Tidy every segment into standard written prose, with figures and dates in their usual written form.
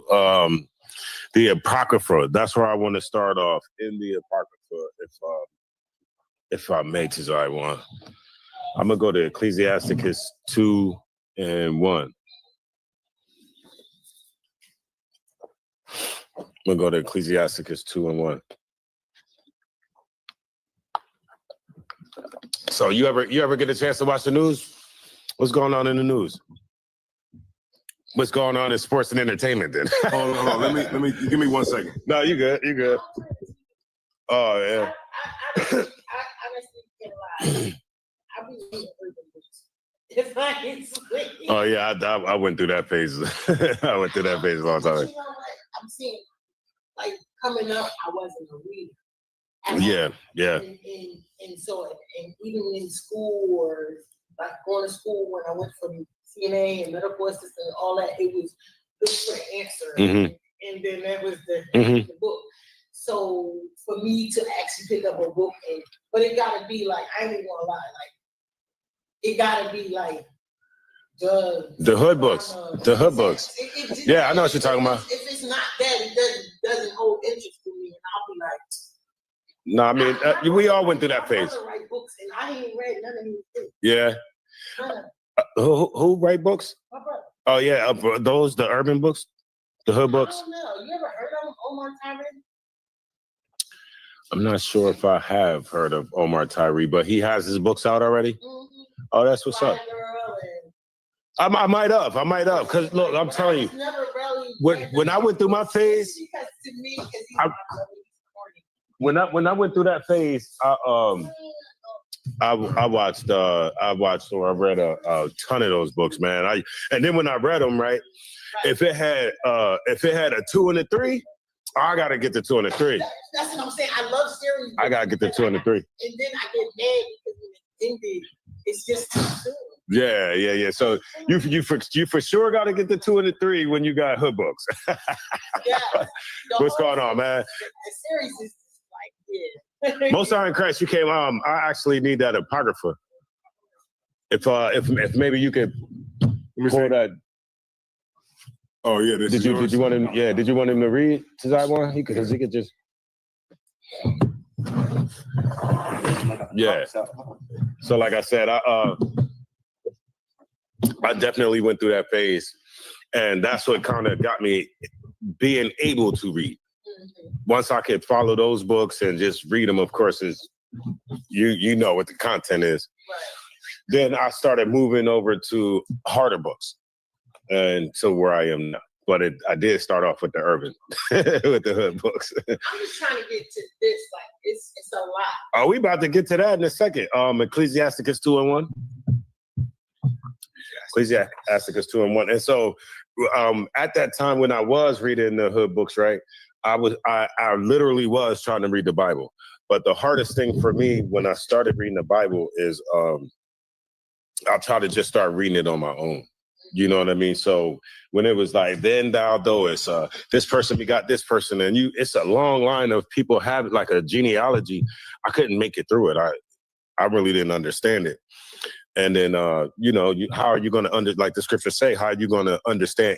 the Apocrypha. That's where I want to start off, in the Apocrypha, if I may, to I want. I'm gonna go to Ecclesiasticus 2 and 1. I'm gonna go to Ecclesiasticus 2 and 1. So you ever get a chance to watch the news? What's going on in the news? What's going on in sports and entertainment then? Hold on. Let me give me 1 second. No, you good. You good. Oh yeah. I honestly can't lie. I be reading urban books. If I can sleep. Oh yeah, I went through that phase. I went through that phase a long But time. you know what? I'm seeing, like, coming up, I wasn't a reader. Yeah. And so, and even in school, or like going to school when I went from CNA and medical assistant and all that, it was look for the answer. Mhm. And then that was the Mhm. book. So for me to actually pick up a book, but it gotta be like, I ain't even gonna lie, like, it gotta be like the hood books. The hood books. Yeah, I know what you're talking about. If it's not that, it doesn't hold interest to me, and I'll be like, No, I mean, we all went through that phase. I write books, and I ain't read none of these things. Yeah. Who write books? My brother. Oh yeah, those the urban books, the hood books. I don't know. You ever heard of Omar Tyree? I'm not sure if I have heard of Omar Tyree, but he has his books out already. Mm-hmm. Oh, that's what's up. I might have, because look, I'm telling you, when I went through my phase, when I went through that phase, I watched or I read a ton of those books, man. And then when I read them, right, if it had a 2 and a 3, I gotta get the 2 and a 3. That's what I'm saying. I love series. I gotta get the 2 and a 3. And then I get mad because when it's ended, it's just too soon. Yeah. So you for sure got to get the 2 and the 3 when you got hood books. Yeah. What's going on, man? The series is like, yeah. Most Iron Crash, you came. I actually need that Apocrypha. If maybe you could pull that. Oh yeah. Did you want him? Yeah. Did you want him to read to that one? Because he could just. Yeah. So like I said, I definitely went through that phase, and that's what kind of got me being able to read. Mm-hmm. Once I could follow those books and just read them, of course, is you know what the content is. Right. Then I started moving over to harder books, and so where I am now. But I did start off with the urban, with the hood books. I'm just trying to get to this, like it's a lot. Are we about to get to that in a second? Ecclesiasticus 2 and 1. Ecclesiasticus 2 and 1. And so at that time when I was reading the hood books, right, I literally was trying to read the Bible. But the hardest thing for me when I started reading the Bible is I'll try to just start reading it on my own. You know what I mean? So when it was like, then thou doest, this person begot this person, and it's a long line of people have like a genealogy. I couldn't make it through it. I really didn't understand it. And then, how are you going to like the scriptures say, how are you going to understand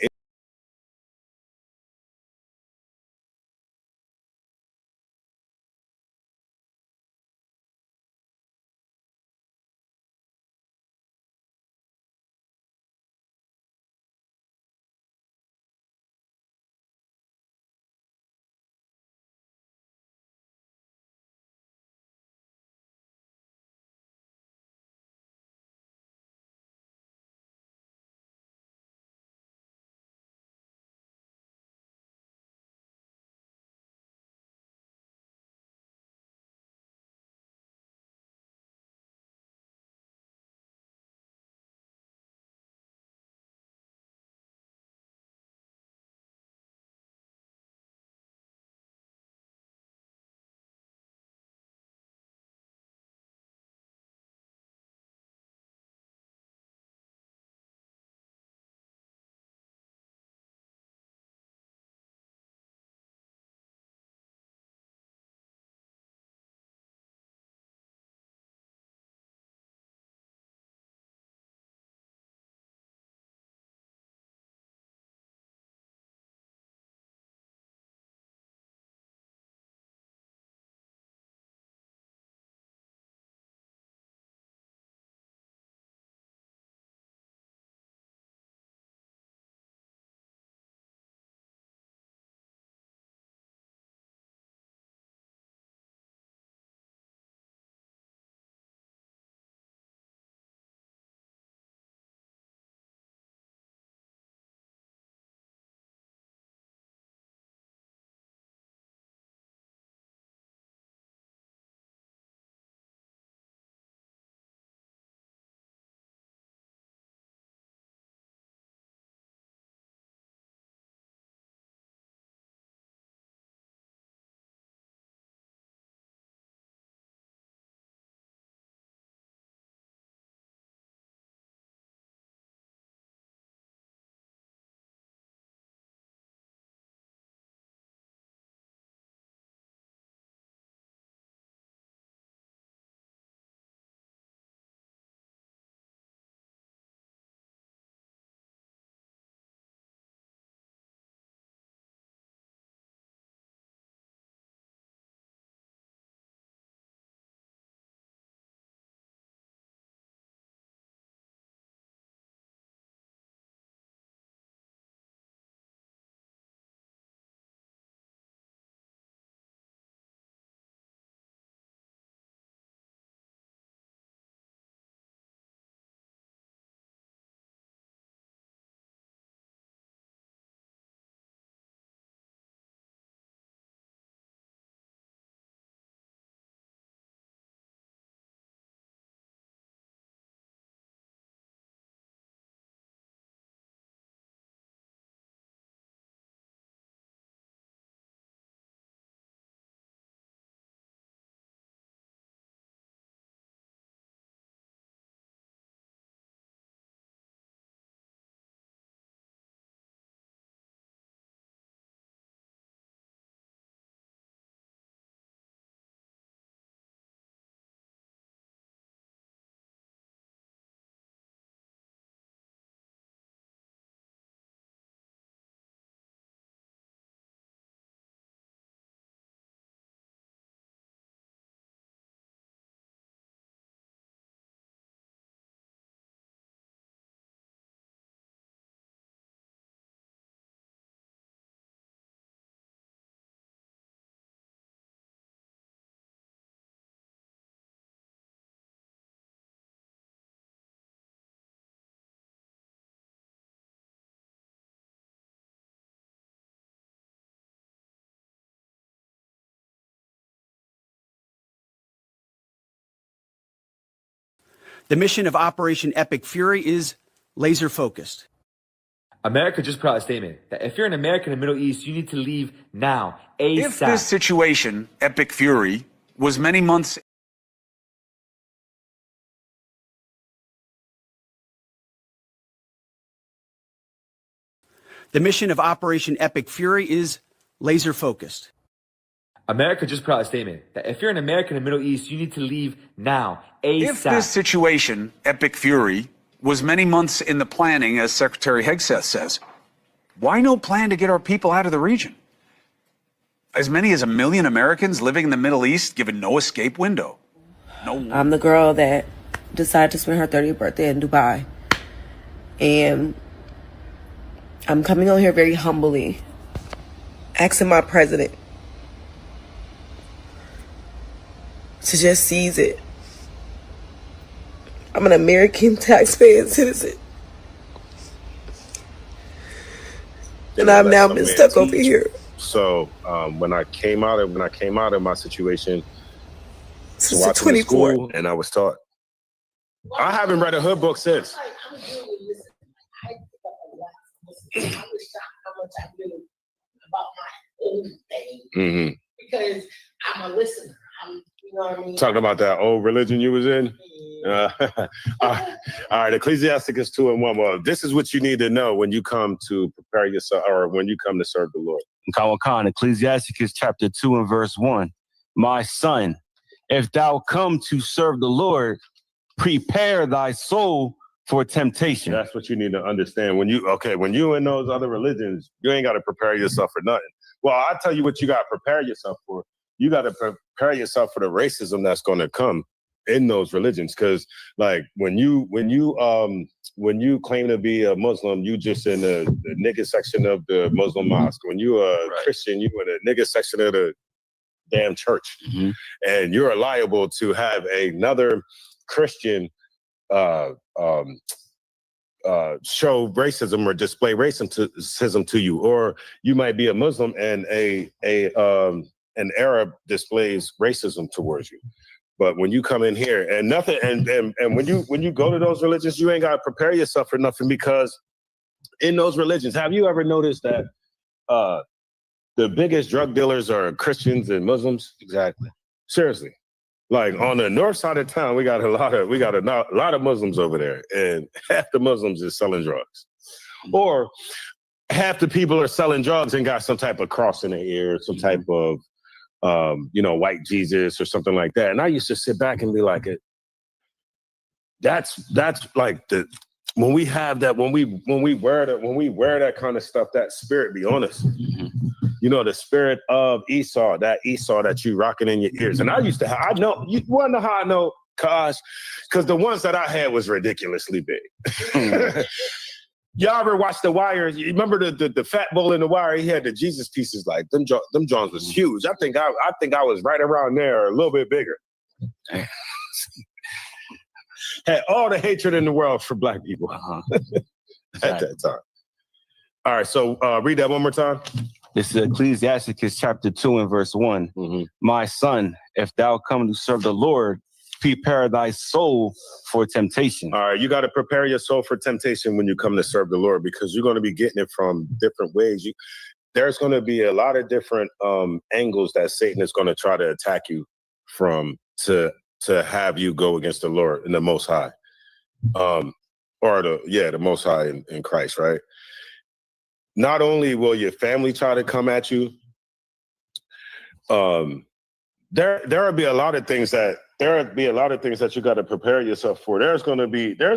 The mission of Operation Epic Fury is laser focused. America just put out a statement that if you're an American in the Middle East, you need to leave now, ASAP. If this situation, Epic Fury, was many months The mission of Operation Epic Fury is laser focused. America just put out a statement that if you're an American in the Middle East, you need to leave now, ASAP. If this situation, Epic Fury, was many months in the planning, as Secretary Hegseth says, why no plan to get our people out of the region? As many as 1 million Americans living in the Middle East given no escape window. I'm the girl that decided to spend her 30th birthday in Dubai. And I'm coming on here very humbly, asking my president to just seize it. I'm an American taxpaying citizen. And I've now been stuck over here. So when I came out of my situation, Since so I the went to 24th. school and I was taught. I haven't read a hood book since. Like, I'm good with listening. I pick up a lot from listening. I was shocked how much I knew about my own thing Mm-hmm. because I'm a listener. You know what I mean? Talking about that old religion you was in. Yeah. All right, Ecclesiasticus 2:1. Well, this is what you need to know when you come to prepare yourself, or when you come to serve the Lord. Kawakan, Ecclesiasticus chapter 2 and verse 1. My son, if thou come to serve the Lord, prepare thy soul for temptation. That's what you need to understand. When you in those other religions, you ain't got to prepare yourself for nothing. Well, I'll tell you what you got to prepare yourself for. You got to prepare yourself for the racism that's going to come in those religions. Because like when you claim to be a Muslim, you just in the nigga section of the Muslim mosque. When you a Christian, you in the nigga section of the damn church. Mm-hmm. And you're liable to have another Christian show racism or display racism to you, or you might be a Muslim and an Arab displays racism towards you. But when you come in here and nothing, and when you go to those religions, you ain't got to prepare yourself for nothing, because in those religions, have you ever noticed that the biggest drug dealers are Christians and Muslims? Exactly. Seriously. Like on the north side of town, we got a lot of Muslims over there, and half the Muslims is selling drugs, or half the people are selling drugs and got some type of cross in their ear, some type of white Jesus or something like that. And I used to sit back and be like, that's like when we have that, when we wear that kind of stuff, that spirit be on us. Mm-hmm. The spirit of Esau that you rocking in your ears. And I know, you want to know how I know? Because the ones that I had was ridiculously big. Y'all ever watch The Wire? You remember the fat bull in The Wire? He had the Jesus pieces, like them Johns was huge. I think I was right around there, a little bit bigger. Had all the hatred in the world for black people at that time. All right, so read that one more time. This is Ecclesiasticus chapter 2 and verse 1. Mm-hmm. My son, if thou come to serve the Lord, prepare thy soul for temptation. All right, you got to prepare your soul for temptation when you come to serve the Lord, because you're going to be getting it from different ways. There's going to be a lot of different angles that Satan is going to try to attack you from to have you go against the Lord and the Most High, the Most High in Christ, right? Not only will your family try to come at you, there'll be a lot of things that you got to prepare yourself for. There's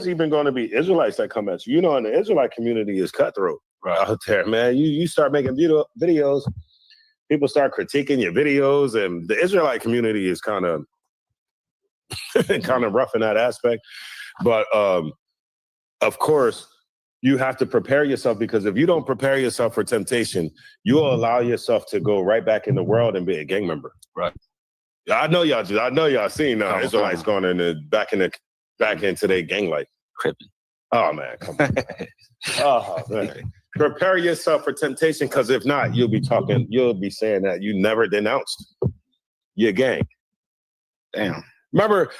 even going to be Israelites that come at you. And the Israelite community is cutthroat out there, man. You start making videos, people start critiquing your videos, and the Israelite community is kind of rough in that aspect. But of course, you have to prepare yourself, because if you don't prepare yourself for temptation, you'll allow yourself to go right back in the world and be a gang member. Right. I know y'all seen Israelites going back into their gang life. Crippin'. Oh man, come on. Oh man. Prepare yourself for temptation, because if not, you'll be saying that you never denounced your gang. Damn. Remember,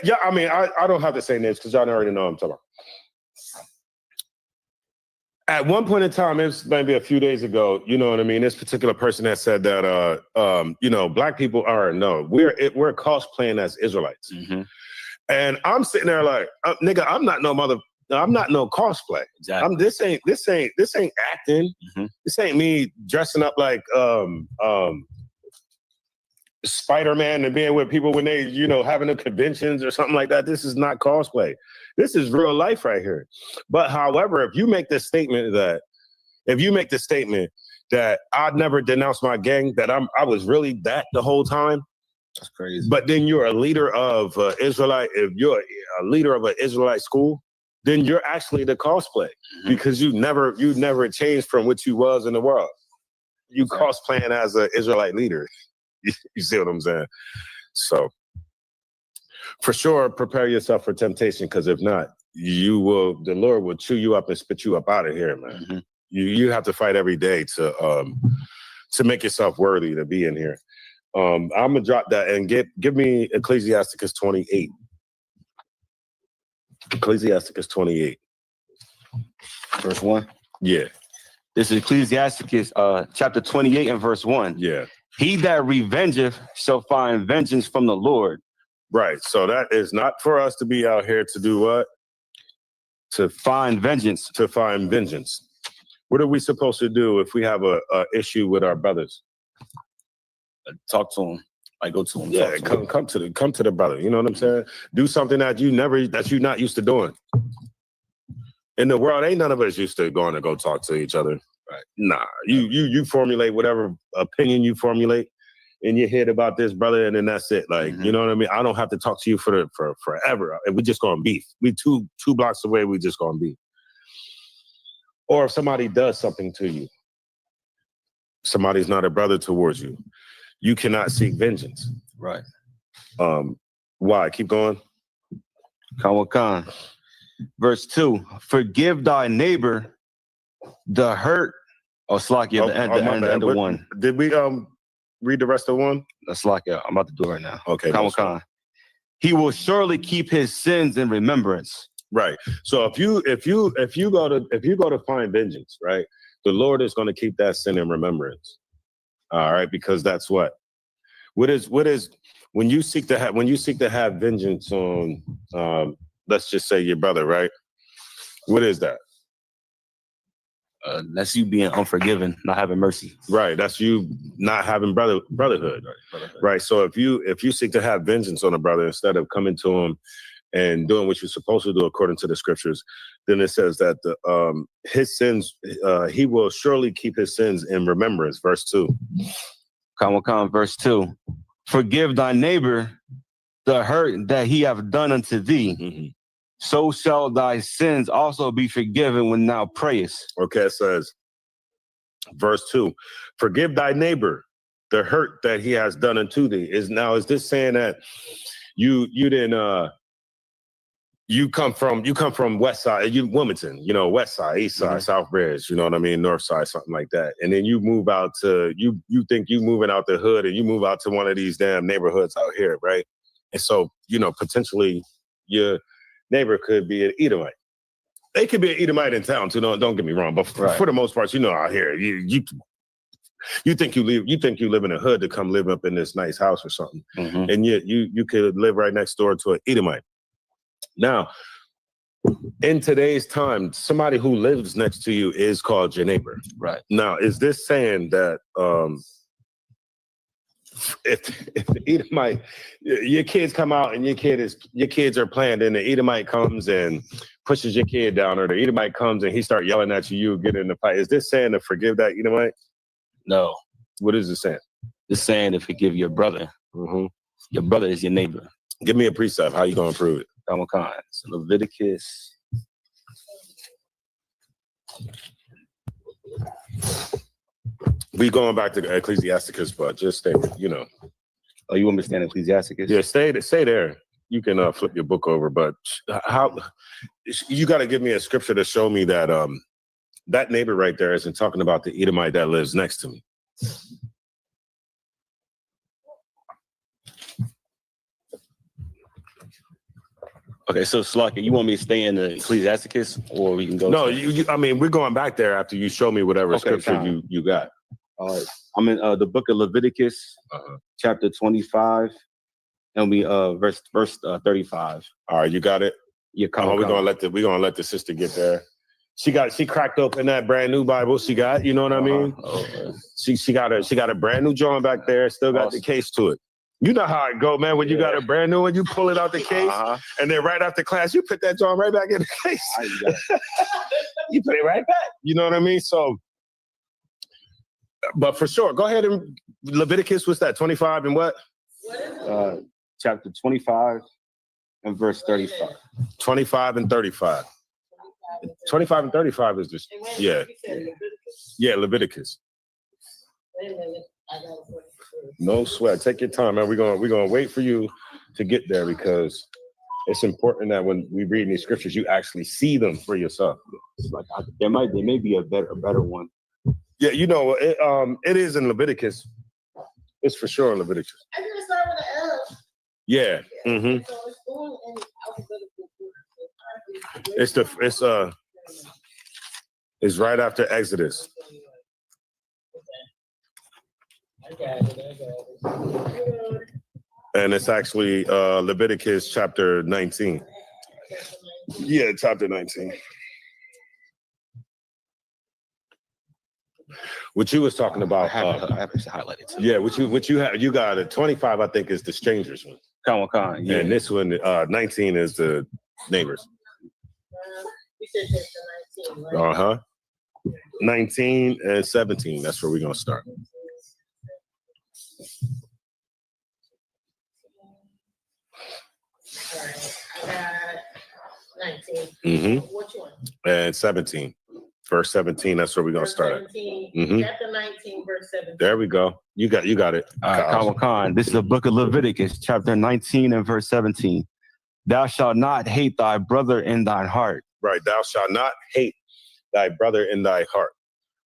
yeah, I mean, I don't have to say names because y'all already know what I'm talking about. At one point in time, it was maybe a few days ago, you know what I mean? This particular person that said that, black people we're cosplaying as Israelites. Mm-hmm. And I'm sitting there like, nigga, I'm not no cosplay. Exactly. This ain't acting. Mm-hmm. This ain't me dressing up like Spider-Man and being with people when they, having the conventions or something like that. This is not cosplay. This is real life right here. But however, if you make the statement that I'd never denounced my gang, that I was really that the whole time. That's crazy. But then you're a leader of Israelite. If you're a leader of an Israelite school, then you're actually the cosplay because you never changed from what you was in the world. You cosplaying as an Israelite leader. You see what I'm saying? So for sure, prepare yourself for temptation, because if not, the Lord will chew you up and spit you up out of here, man. Mm-hmm. You have to fight every day to make yourself worthy to be in here. I'm gonna drop that and give me Ecclesiasticus 28. Ecclesiasticus 28. Verse 1. Yeah. This is Ecclesiasticus chapter 28 and verse 1. Yeah. He that revengeth shall find vengeance from the Lord. Right. So that is not for us to be out here to do what? To find vengeance. To find vengeance. What are we supposed to do if we have a issue with our brothers? Talk to him. I go to him. Yeah, come to the brother. You know what I'm saying? Do something that you're not used to doing. In the world, ain't none of us used to going to go talk to each other. Right. Nah, you formulate whatever opinion you formulate in your head about this brother, and then that's it. Like, you know what I mean? I don't have to talk to you for forever. We just gonna beef. We two blocks away, we just gonna beef. Or if somebody does something to you, somebody's not a brother towards you, you cannot seek vengeance. Right. Why? Keep going. Khan. Verse 2. Forgive thy neighbor the hurt. Oh, Slakia, the end of 1. Did we read the rest of 1? Slakia, I'm about to do it right now. Okay. Khan. He will surely keep his sins in remembrance. Right. So if you go to find vengeance, right, the Lord is going to keep that sin in remembrance. All right, because that's what is when you seek to have vengeance on let's just say your brother, right? What is that? That's you being unforgiving, not having mercy. Right. That's you not having brotherhood. Right. So if you seek to have vengeance on a brother instead of coming to him and doing what you're supposed to do according to the scriptures, then it says that his sins, he will surely keep his sins in remembrance. Verse 2. Verse 2. Forgive thy neighbor the hurt that he hath done unto thee. Mm-hmm. So shall thy sins also be forgiven when thou prayest. Okay, it says, verse 2, forgive thy neighbor the hurt that he has done unto thee. Is this saying that you didn't you come from West Side, Wilmington, West Side, East Side, Southbridge, you know what I mean, North Side, something like that, and then you move out to you think you moving out the hood and you move out to one of these damn neighborhoods out here, right? And so potentially your neighbor could be an Edomite. They could be an Edomite in town too. Don't get me wrong, but for the most part, out here, you think you live in a hood to come live up in this nice house or something, and yet you could live right next door to an Edomite. Now, in today's time, somebody who lives next to you is called your neighbor. Right. Now, is this saying that if the Edomite, your kids come out and your kids are playing, and the Edomite comes and pushes your kid down, or the Edomite comes and he start yelling at you get in the fight, is this saying to forgive that Edomite? No. What is it saying? It's saying to forgive your brother. Mm-hmm. Your brother is your neighbor. Give me a precept. How you gonna prove it? So Leviticus. We going back to Ecclesiasticus, but just stay, Oh, you want me to stand Ecclesiasticus? Yeah, stay there. You can flip your book over, but how you got to give me a scripture to show me that that neighbor right there isn't talking about the Edomite that lives next to me. Okay, so Slucky, you want me to stay in the Ecclesiasticus, or we can go? No, I mean, we're going back there after you show me whatever Okay, scripture fine. you got. All right. I'm in the book of Leviticus, chapter 25, and we verse 35. All right, you got it. Yeah, We're gonna let the sister get there. She cracked open that brand new Bible. She got, you know what I mean? Okay. She got a brand new joint back there. Still got the case to it. You know how it go, man. When you got a brand new one, you pull it out the case, and then right after class, you put that joint right back in the case. You put it right back. You know what I mean? So, but for sure, go ahead and Leviticus. What's that? 25 and what? Chapter 25 and verse 35. 25 and 35. 25 and 35 is this. Yeah. Yeah, Leviticus. Wait a minute. I got it. No sweat. Take your time, man. We're gonna wait for you to get there because it's important that when we read these scriptures, you actually see them for yourself. It's like there may be a better one. Yeah, you know, it is in Leviticus. It's for sure in Leviticus. I didn't start with an L. Yeah. Mm-hmm. So it's going in alphabetical order. It's right after Exodus. I got it. And it's actually Leviticus chapter 19. Yeah, chapter 19. What you was talking about. I have it highlighted too. Yeah, what you have, you got it. 25, I think, is the strangers one. Con, yeah. And this one, 19 is the neighbors. You said that's the 19, right? Uh-huh. 19 and 17. That's where we're gonna start. All right. I got 19. Mm-hmm. Which one? And 17. Verse 17, that's where we're gonna Verse start at. 17. Mhm. Chapter 19, verse 17. There we go. You got it. All right, Con. This is the book of Leviticus, chapter 19 and verse 17. Thou shalt not hate thy brother in thine heart. Right. Thou shalt not hate thy brother in thy heart.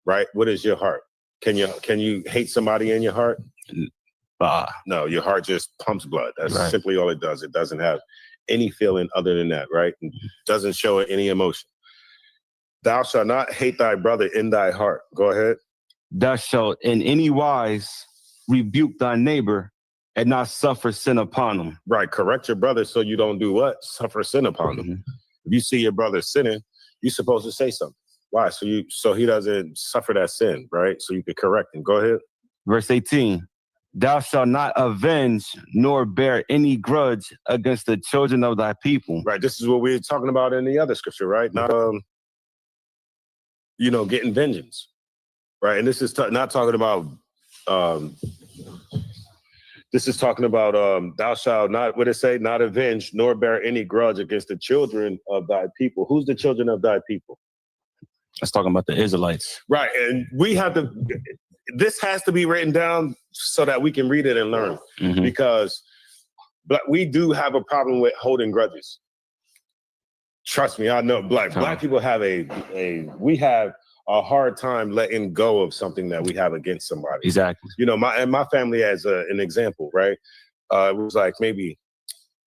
Right? What is your heart? Can you hate somebody in your heart? No, your heart just pumps blood. That's right. Simply all it does. It doesn't have any feeling other than that, right? It doesn't show any emotion. Thou shalt not hate thy brother in thy heart. Go ahead. Thou shalt in any wise rebuke thy neighbor and not suffer sin upon him. Right. Correct your brother so you don't do what? Suffer sin upon him. Mm-hmm. If you see your brother sinning, you're supposed to say something. Why? So he doesn't suffer that sin, right? So you can correct him. Go ahead. Verse 18. Thou shalt not avenge nor bear any grudge against the children of thy people. Right. This is what we were talking about in the other scripture, right? Not getting vengeance, right? And this is not talking about. This is talking about thou shalt not. What it say? Not avenge nor bear any grudge against the children of thy people. Who's the children of thy people? That's talking about the Israelites, right? And we have to. This has to be written down so that we can read it and learn, because we do have a problem with holding grudges. Trust me, I know black people have we have a hard time letting go of something that we have against somebody. Exactly. My family as an example, right? It was like maybe,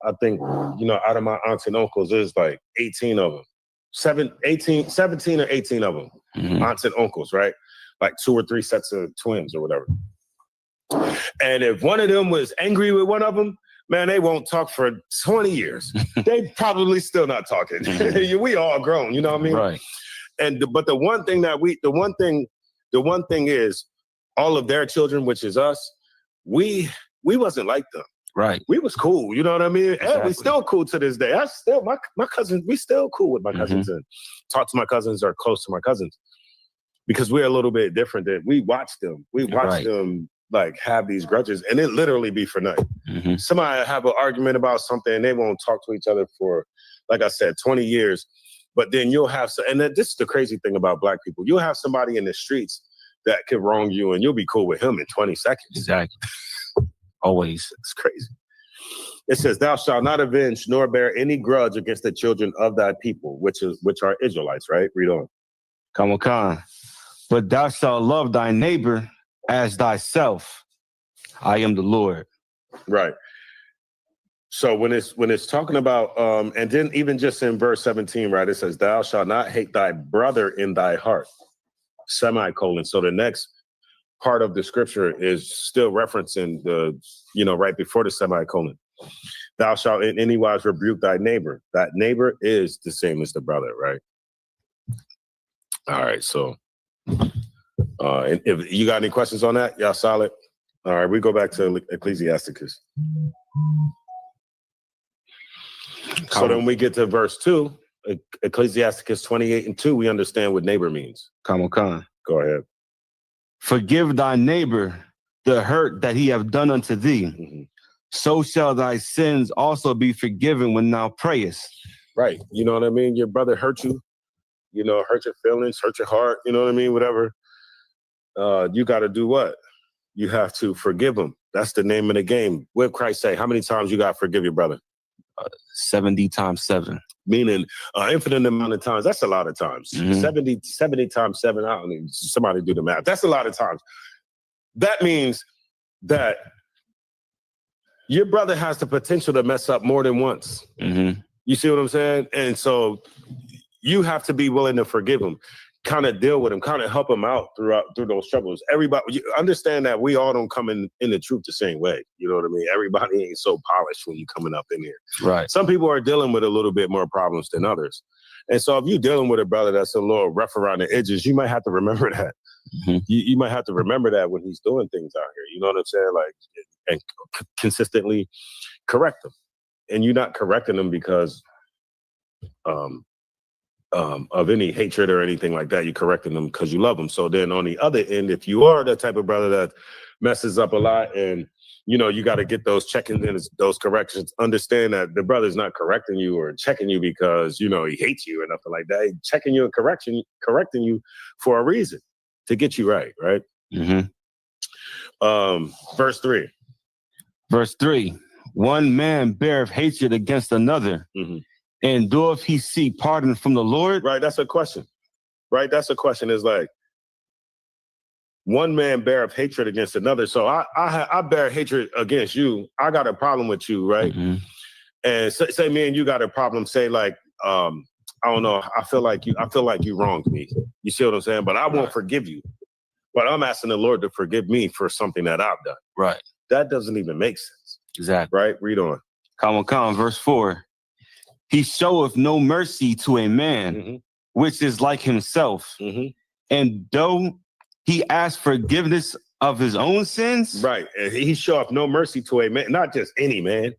I think, out of my aunts and uncles, there's like 18 of them. 17 or 18 of them, aunts and uncles, right? Like 2 or 3 sets of twins or whatever. And if one of them was angry with one of them, man, they won't talk for 20 years. They probably still not talking. We all grown, you know what I mean? Right. But the one thing is, all of their children, which is us, we wasn't like them. Right. We was cool, you know what I mean? Exactly. And we still cool to this day. I still my cousins, we still cool with my cousins and talk to my cousins or close to my cousins. Because we're a little bit different. That we watch them. We watch them like have these grudges, and it literally be for nothing. Somebody have an argument about something, and they won't talk to each other for, like I said, 20 years. But then you'll have and this is the crazy thing about black people. You'll have somebody in the streets that could wrong you, and you'll be cool with him in 20 seconds. Exactly. Always. It's crazy. It says, "Thou shalt not avenge nor bear any grudge against the children of thy people," which are Israelites, right? Read on. Come on. But thou shalt love thy neighbor as thyself. I am the Lord. Right. So when it's talking about, and then even just in verse 17, right, it says, thou shalt not hate thy brother in thy heart, semicolon. So the next part of the scripture is still referencing the, right before the semicolon. Thou shalt in any wise rebuke thy neighbor. That neighbor is the same as the brother, right? All right, so and if you got any questions on that, y'all solid? All right, we go back to Ecclesiasticus. So then we get to verse 2, Ecclesiasticus 28:2, we understand what neighbor means. Come on. Go ahead. Forgive thy neighbor the hurt that he have done unto thee. Mm-hmm. So shall thy sins also be forgiven when thou prayest. Right. You know what I mean? Your brother hurt you, hurt your feelings, hurt your heart, you know what I mean? Whatever. You got to do what? You have to forgive him. That's the name of the game. What did Christ say? How many times you got to forgive your brother? 70 times 7. Meaning infinite amount of times. That's a lot of times. Mm-hmm. 70 times 7. I don't need somebody do the math. That's a lot of times. That means that your brother has the potential to mess up more than once. Mm-hmm. You see what I'm saying? And so you have to be willing to forgive him, kind of deal with him, kind of help him out through those struggles. Everybody, you understand that we all don't come in the truth the same way. You know what I mean? Everybody ain't so polished when you're coming up in here. Right. Some people are dealing with a little bit more problems than others. And so if you're dealing with a brother that's a little rough around the edges, you might have to remember that. Mm-hmm. You might have to remember that when he's doing things out here. You know what I'm saying? Like, and consistently correct them. And you're not correcting them because of any hatred or anything like that. You're correcting them because you love them. So then on the other end, if you are the type of brother that messes up a lot and, you got to get those check-ins and those corrections, understand that the brother's not correcting you or checking you because, he hates you or nothing like that. He's checking you and correcting you for a reason to get you right, right? Mm-hmm. Verse 3. Verse 3. One man beareth hatred against another. Mm-hmm. And doeth he seek pardon from the Lord? Right, that's a question. Right, that's a question. Is like, one man beareth hatred against another. So I bear hatred against you. I got a problem with you, right? Mm-hmm. And say me and you got a problem. Say like, I don't know. I feel like you wronged me. You see what I'm saying? But I won't forgive you. But I'm asking the Lord to forgive me for something that I've done. Right. That doesn't even make sense. Exactly. Right. Read on. Come. Verse 4. He showeth no mercy to a man, Mm-hmm. which is like himself. Mm-hmm. And though he ask forgiveness of his own sins. Right. And he showeth no mercy to a man, not just any man.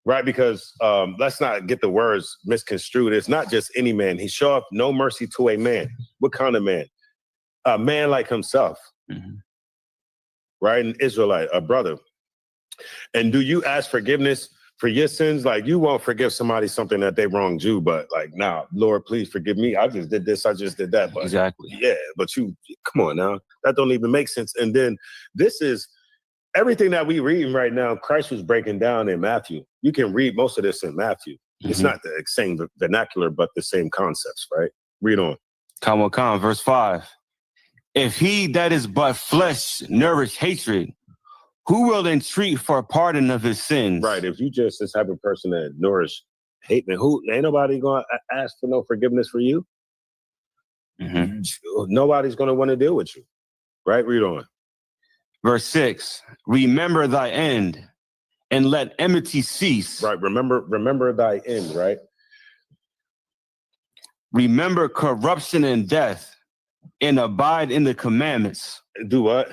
Right. Because let's not get the words misconstrued. It's not just any man. He showeth no mercy to a man. What kind of man? A man like himself. Mm-hmm. Right. An Israelite, a brother. And do you ask forgiveness for your sins? Like, you won't forgive somebody something that they wronged you, but like, nah, Lord, please forgive me. I just did this. I just did that. But exactly. Yeah, but you, come on now. That don't even make sense. And then this is everything that we reading right now. Christ was breaking down in Matthew. You can read most of this in Matthew. Mm-hmm. It's not the same vernacular, but the same concepts, right? Read on. Come. Verse 5. If he that is but flesh nourish hatred, who will entreat for pardon of his sins? Right. If you just this type of person that nourish hate, man, ain't nobody going to ask for no forgiveness for you. Mm-hmm. Nobody's going to want to deal with you. Right. Read on. Verse 6. Remember thy end and let enmity cease. Right. Remember thy end. Right. Remember corruption and death and abide in the commandments. Do what?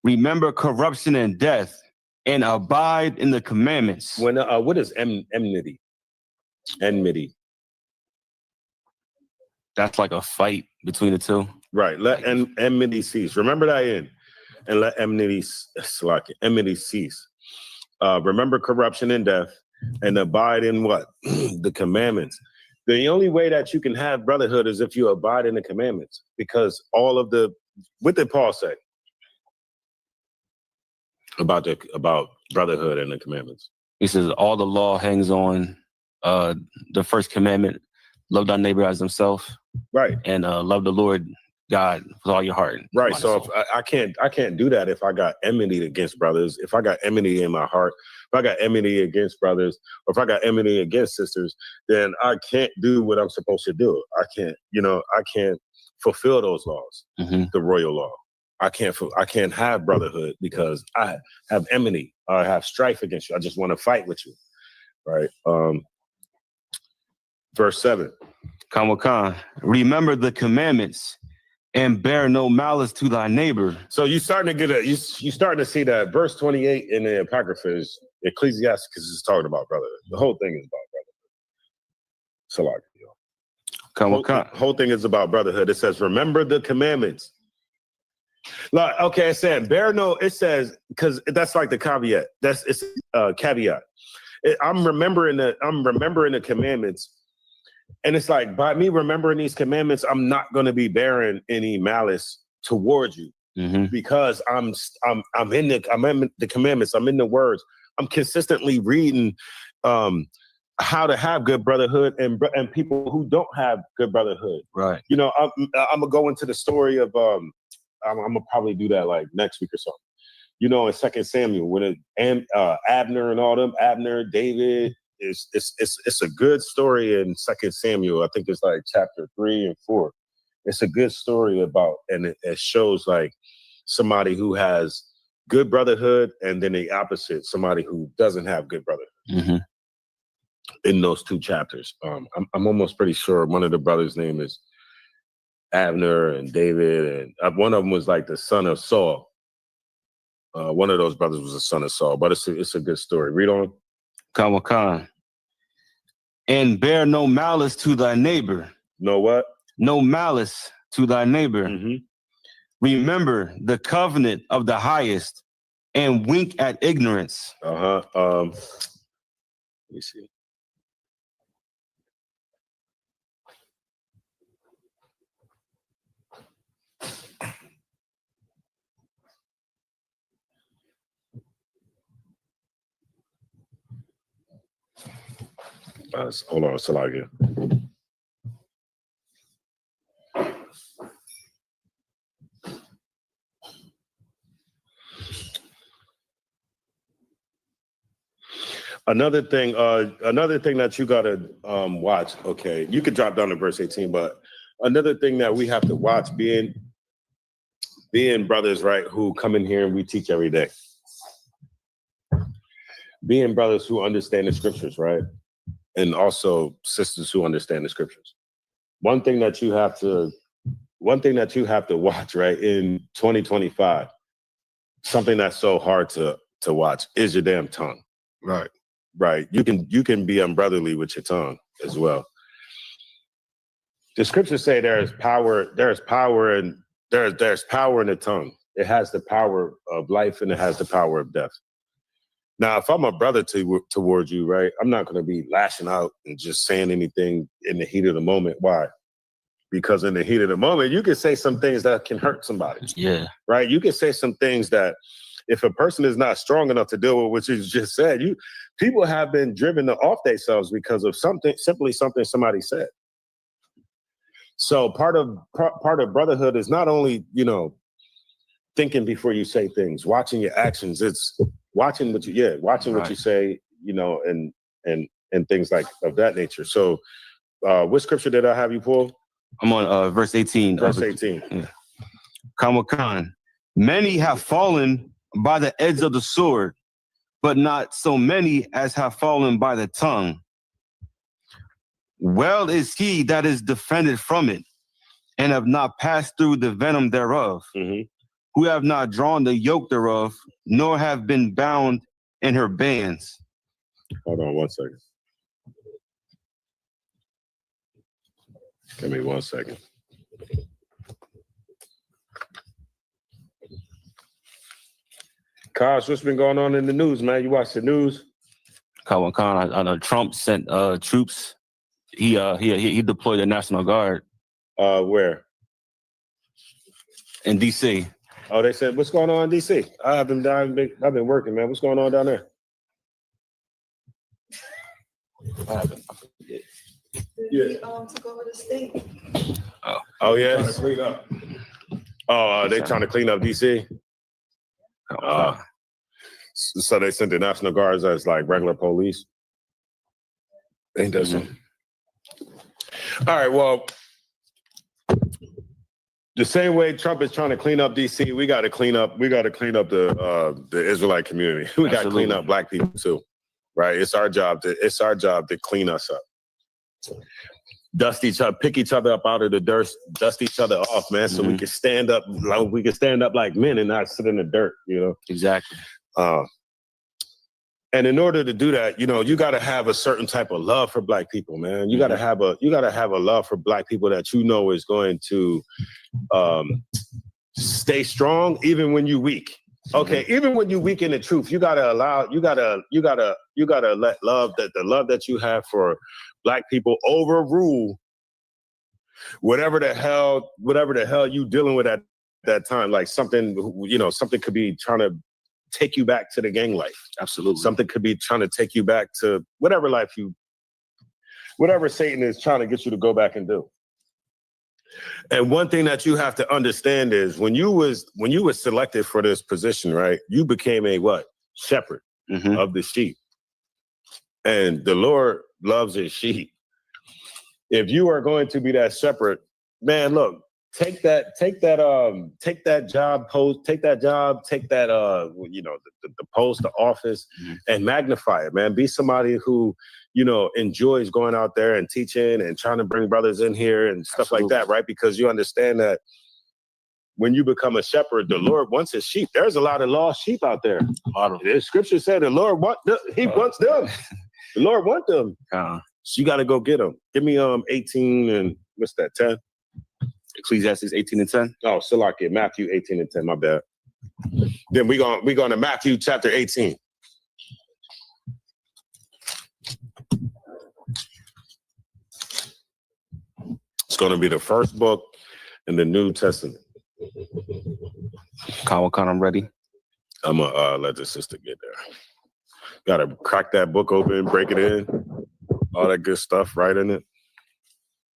Remember corruption and death and abide in the commandments. When what is enmity? Enmity. That's like a fight between the two. Right. Let enmity cease. Remember that end and let enmity cease. Remember corruption and death and abide in what? The commandments. The only way that you can have brotherhood is if you abide in the commandments, because what did Paul say about brotherhood and the commandments? He says all the law hangs on the first commandment, love thy neighbor as himself. Right. And love the Lord God with all your heart. Right. mind, So and soul. if I can't do that if I got enmity against brothers, if I got enmity in my heart, if I got enmity against brothers, or if I got enmity against sisters, then I can't do what I'm supposed to do. I can't fulfill those laws, the royal law. I can't have brotherhood because I have enmity. I have strife against you. I just want to fight with you. Right. Verse 7. Khan, remember the commandments and bear no malice to thy neighbor. So you starting to get you starting to see that verse 28 in the Apocrypha is Ecclesiasticus is talking about brotherhood. The whole thing is about brotherhood. So whole thing is about brotherhood. It says, remember the commandments. Like, okay, it said bear no. It says because that's like the caveat. It's caveat. I'm remembering the commandments. And it's like, by me remembering these commandments, I'm not going to be bearing any malice towards you because I'm in the commandments. I'm in the words. I'm consistently reading how to have good brotherhood and people who don't have good brotherhood. Right. You know, I'm gonna go into the story of I'm gonna probably do that like next week or something. You know, in 2 Samuel when Abner and all them, Abner, David. It's a good story in 2 Samuel. I think it's like chapter 3 and 4. It's a good story about, and it shows like somebody who has good brotherhood and then the opposite, somebody who doesn't have good brotherhood. In those 2 chapters. I'm almost pretty sure one of the brothers' name is Abner and David, and one of them was like the son of Saul. One of those brothers was the son of Saul, but it's a good story. Read on. Khan. And bear no malice to thy neighbor. No what? No malice to thy neighbor. Remember the covenant of the highest and wink at ignorance. Let me see. Hold on, Salagia. Another thing that you gotta watch. Okay, you could drop down to verse 18, but another thing that we have to watch, being brothers, right, who come in here and we teach every day. Being brothers who understand the scriptures, right? And also sisters who understand the scriptures. One thing that you have to watch, right, in 2025, something that's so hard to watch is your damn tongue. Right. You can be unbrotherly with your tongue as well. The scriptures say there's power in the tongue. It has the power of life and it has the power of death. Now, if I'm a brother towards you, right, I'm not going to be lashing out and just saying anything in the heat of the moment. Why? Because in the heat of the moment, you can say some things that can hurt somebody. Yeah. Right? You can say some things that if a person is not strong enough to deal with what you just said, people have been driven off themselves because of something somebody said. So part of brotherhood is not only, thinking before you say things, watching your actions. It's watching what you say, and things like of that nature. So what scripture did I have you pull? I'm on verse 18. Verse 18. Yeah. Khan. Many have fallen by the edge of the sword, but not so many as have fallen by the tongue. Well is he that is defended from it, and have not passed through the venom thereof, who have not drawn the yoke thereof, nor have been bound in her bands. Hold on 1 second. Give me 1 second. Kosh, what's been going on in the news, man? You watch the news? Khan, I know Trump sent troops. He deployed the National Guard. Where? In D.C. Oh, they said, what's going on in D.C.? I've been working, man. What's going on down there? Yeah. Took over the state. Oh Trying to yes. clean up. Oh, they trying to clean up DC. So they sent the National Guards as like regular police. Ain't that something? All right. Well, the same way Trump is trying to clean up DC, we got to clean up. We got to clean up the Israelite community. We got to clean up Black people too, right? It's our job to clean us up. Dust each other, pick each other up out of the dirt, dust each other off, man, so we can stand up. We can stand up like men and not sit in the dirt, you know. Exactly. And in order to do that, you know, you got to have a certain type of love for Black people, man. You got to have a love for Black people that you know is going to stay strong even when you weak. Okay, even when you weak in the truth, you gotta let the love that you have for Black people overrule whatever the hell you dealing with at that time. Like something could be trying to take you back to the gang life. Absolutely. Something could be trying to take you back to whatever Satan is trying to get you to go back and do. And one thing that you have to understand is when you was selected for this position, right? You became a what? Shepherd of the sheep. And the Lord loves his sheep. If you are going to be that shepherd, man, look, take that job, the post, the office, and magnify it, man. Be somebody who, you know, enjoys going out there and teaching and trying to bring brothers in here and stuff like that, right? Because you understand that when you become a shepherd, the Lord wants his sheep. There's a lot of lost sheep out there. The scripture said the Lord wants them. The Lord wants them. So you got to go get them. Give me 18 and what's that, 10? Ecclesiastes 18 and 10. Oh, Salaki, Matthew 18 and 10, my bad. Then we going to Matthew chapter 18. It's going to be the first book in the New Testament. Kawakan, I'm ready. I'm going to let the sister get there. Got to crack that book open, break it in, all that good stuff right in it.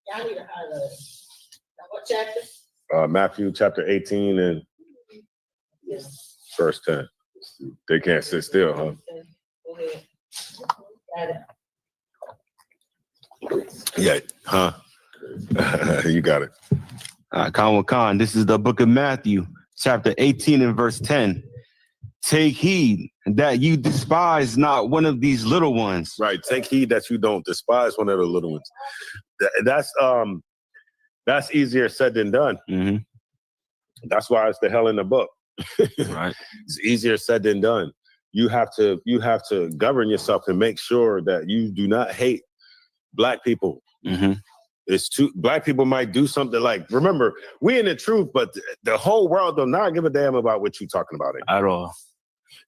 Y'all need to highlight. What chapter? Matthew chapter 18 and verse 10. They can't sit still, huh? Go ahead. Got it. Yeah, huh? You got it. Kawakan, this is the book of Matthew, chapter 18 and verse 10. Take heed that you despise not one of these little ones. Right. Take heed that you don't despise one of the little ones. That's easier said than done. That's why it's the hell in the book. Right. It's easier said than done. You have to govern yourself and make sure that you do not hate Black people. Black people might do something like, remember, we in the truth, but the whole world does not give a damn about what you're talking about at all.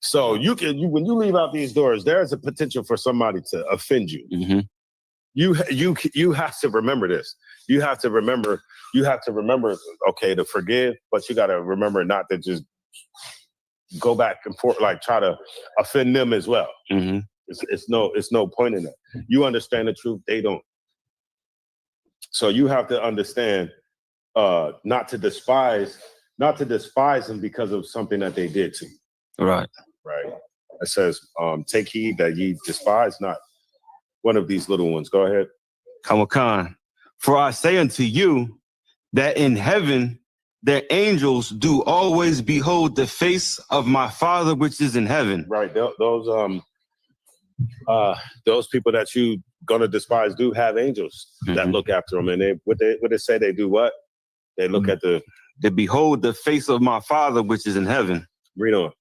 So when you leave out these doors, there's a potential for somebody to offend you. You have to remember this. You have to remember, okay, to forgive, but you got to remember not to just go back and forth, like try to offend them as well. It's no point in that. You understand the truth, they don't. So you have to understand not to despise them because of something that they did to you. Right. It says, take heed that ye despise not one of these little ones. Go ahead. Kawakan, for I say unto you that in heaven their angels do always behold the face of my Father which is in heaven. Right. Those people that you gonna despise do have angels that look after them, and they say they do what? They look at they behold the face of my Father which is in heaven. Read on.